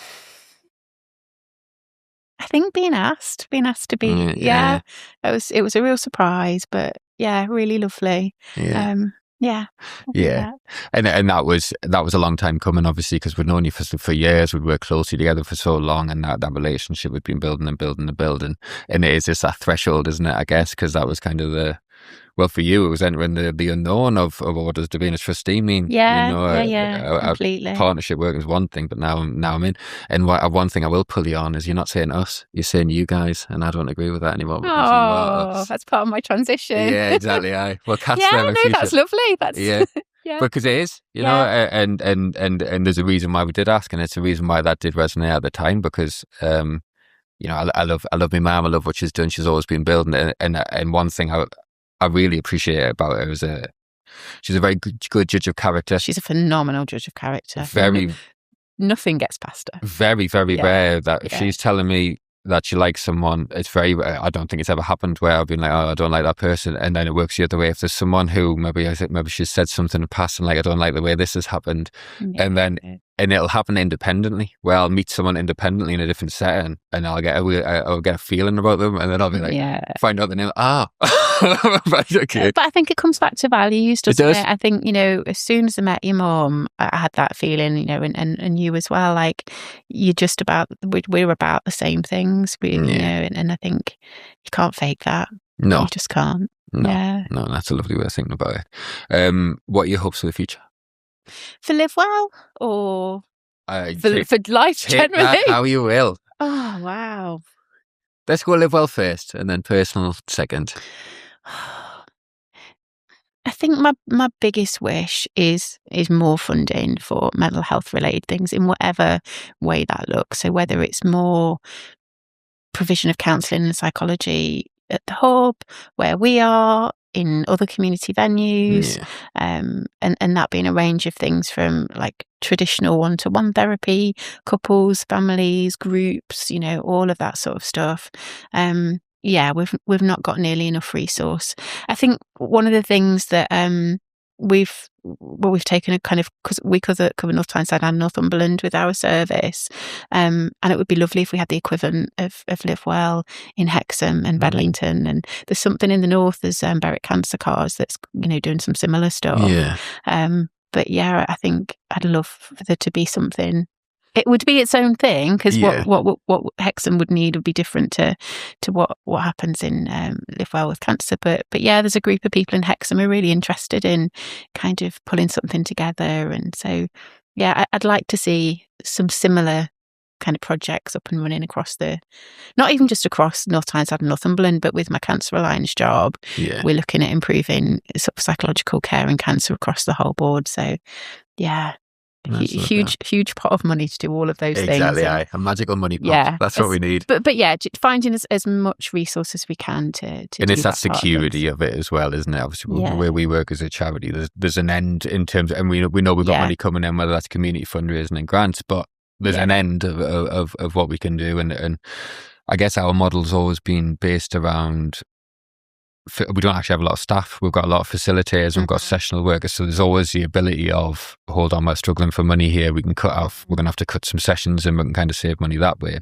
I think being asked to be, it was a real surprise, but yeah, really lovely. And that was a long time coming, obviously, because we'd known you for years. We'd worked closely together for so long, and that relationship we'd been building and it is just that threshold, isn't it, I guess, because that was kind of for you, it was entering the unknown of what does to being a trustee mean. Completely. Our partnership work is one thing, but now I'm in. And one thing I will pull you on is you're not saying us, you're saying you guys, and I don't agree with that anymore. Oh, that's part of my transition. Yeah, exactly. That's lovely. That's because it is, you know, and there's a reason why we did ask, and it's a reason why that did resonate at the time, because you know, I love my mum. I love what she's done. She's always been building, and one thing I really appreciate about her is she's a very good judge of character. She's a phenomenal judge of character. Nothing gets past her. Very, very rare that if she's telling me that she likes someone, it's very rare. I don't think it's ever happened where I've been like, oh, I don't like that person, and then it works the other way. If there's someone who maybe she's said something in the past and like, I don't like the way this has happened, and it'll happen independently, where I'll meet someone independently in a different setting and I'll get a feeling about them, and then I'll be like, find out the name. Right, okay. But I think it comes back to values, doesn't it? I think, you know, as soon as I met your mum, I had that feeling, you know, and you as well, like we're about the same things, you know, and I think you can't fake that. No. You just can't. No, that's a lovely way of thinking about it. What are your hopes for the future? For Live Well, or for life take generally. That how you will. Oh, wow. Let's go live well first and then personal second. I think my biggest wish is more funding for mental health related things in whatever way that looks. So whether it's more provision of counselling and psychology at the hub, where we are, in other community venues, and that being a range of things from like traditional one-to-one therapy, couples, families, groups, all of that sort of stuff. We've not got nearly enough resource. I think one of the things that we've taken a kind of, because we cover North Tyneside and Northumberland with our service, and it would be lovely if we had the equivalent of Live Well in Hexham and Bedlington, and there's something in the north, there's Berwick Cancer Cars that's doing some similar stuff. But yeah, I think I'd love for there to be something. It would be its own thing, because what Hexham would need would be different to what happens in Live Well with Cancer. But yeah, there's a group of people in Hexham who are really interested in kind of pulling something together, and so yeah, I'd like to see some similar kind of projects up and running across not even just across North Tyneside and Northumberland, but with my Cancer Alliance job, we're looking at improving sort of psychological care and cancer across the whole board. So yeah. Huge pot of money to do all of those things. Exactly, a magical money pot. Yeah, that's what we need. But yeah, finding as much resource as we can to and it's that security of it as well, isn't it? Obviously, where we work as a charity, there's an end in terms of, and we know we've got money coming in, whether that's community fundraising and grants, but there's an end of what we can do, and I guess our model's always been based around. We don't actually have a lot of staff. We've got a lot of facilitators. We've got sessional workers. So there's always the ability of, hold on, we're struggling for money here. We can cut off. We're going to have to cut some sessions, and we can kind of save money that way.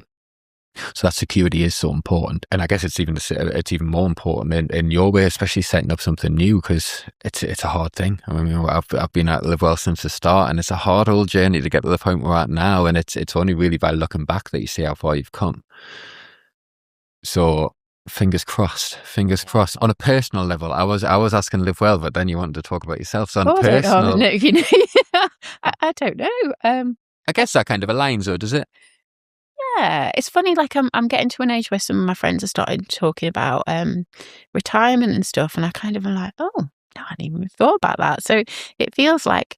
So that security is so important. And I guess it's even more important in your way, especially setting up something new, because it's a hard thing. I mean, I've been at Live Well since the start, and it's a hard old journey to get to the point we're at now. And it's only really by looking back that you see how far you've come. So fingers crossed. On a personal level, I was asking Live Well, but then you wanted to talk about yourself. So on a personal, I don't know. I guess that kind of aligns, though, does it? Yeah, it's funny. Like I'm getting to an age where some of my friends are starting talking about retirement and stuff, and I kind of am like, oh, no, I hadn't even thought about that. So it feels like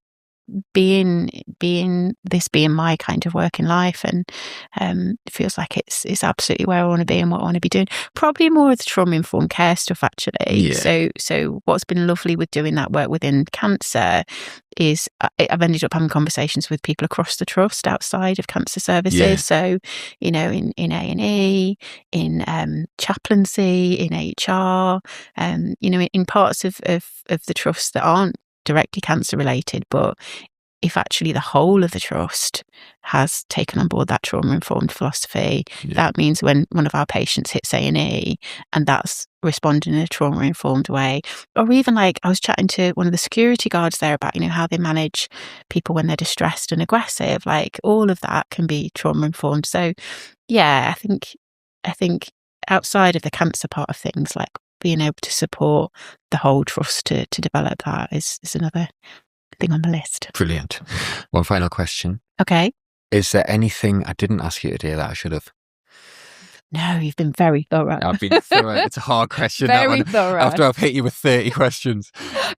being my kind of work in life, and it feels like it's absolutely where I want to be and what I want to be doing. Probably more of the trauma-informed care stuff, actually. So what's been lovely with doing that work within cancer is I've ended up having conversations with people across the trust outside of cancer services. So in A&E, in chaplaincy, in HR, in parts of the trust that aren't directly cancer related, but if actually the whole of the trust has taken on board that trauma-informed philosophy, that means when one of our patients hits A&E and that's responding in a trauma-informed way, or even like I was chatting to one of the security guards there about, how they manage people when they're distressed and aggressive, like all of that can be trauma-informed. So yeah, I think outside of the cancer part of things, like being able to support the whole trust to develop that is another thing on the list. Brilliant. One final question. Okay. Is there anything I didn't ask you today that I should have? No, you've been very thorough. I've been thorough. It's a hard question. Very thorough. After I've hit you with 30 questions.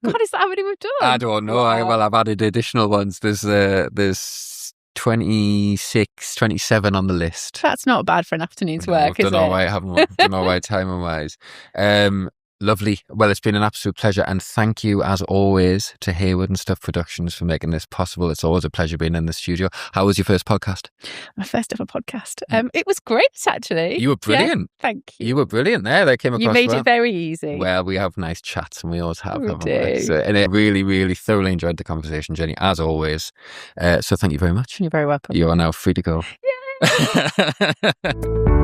God, is that how many we've done? I don't know. Wow. I've added additional ones. There's 26, 27 on the list. That's not bad for an afternoon's work, is it? Don't know why I haven't. Don't know why timing-wise. Lovely. Well, it's been an absolute pleasure, and thank you as always to Hayward and Stuff Productions for making this possible. It's always a pleasure being in the studio. How was your first podcast? My first ever podcast. It was great, actually. You were brilliant. Yeah, thank you. You were brilliant there. They came across. You made it very easy. Well, we have nice chats, and we always have. We do. So, and I really, really thoroughly enjoyed the conversation, Jenny, as always. So thank you very much. You're very welcome. You are now free to go. Yay!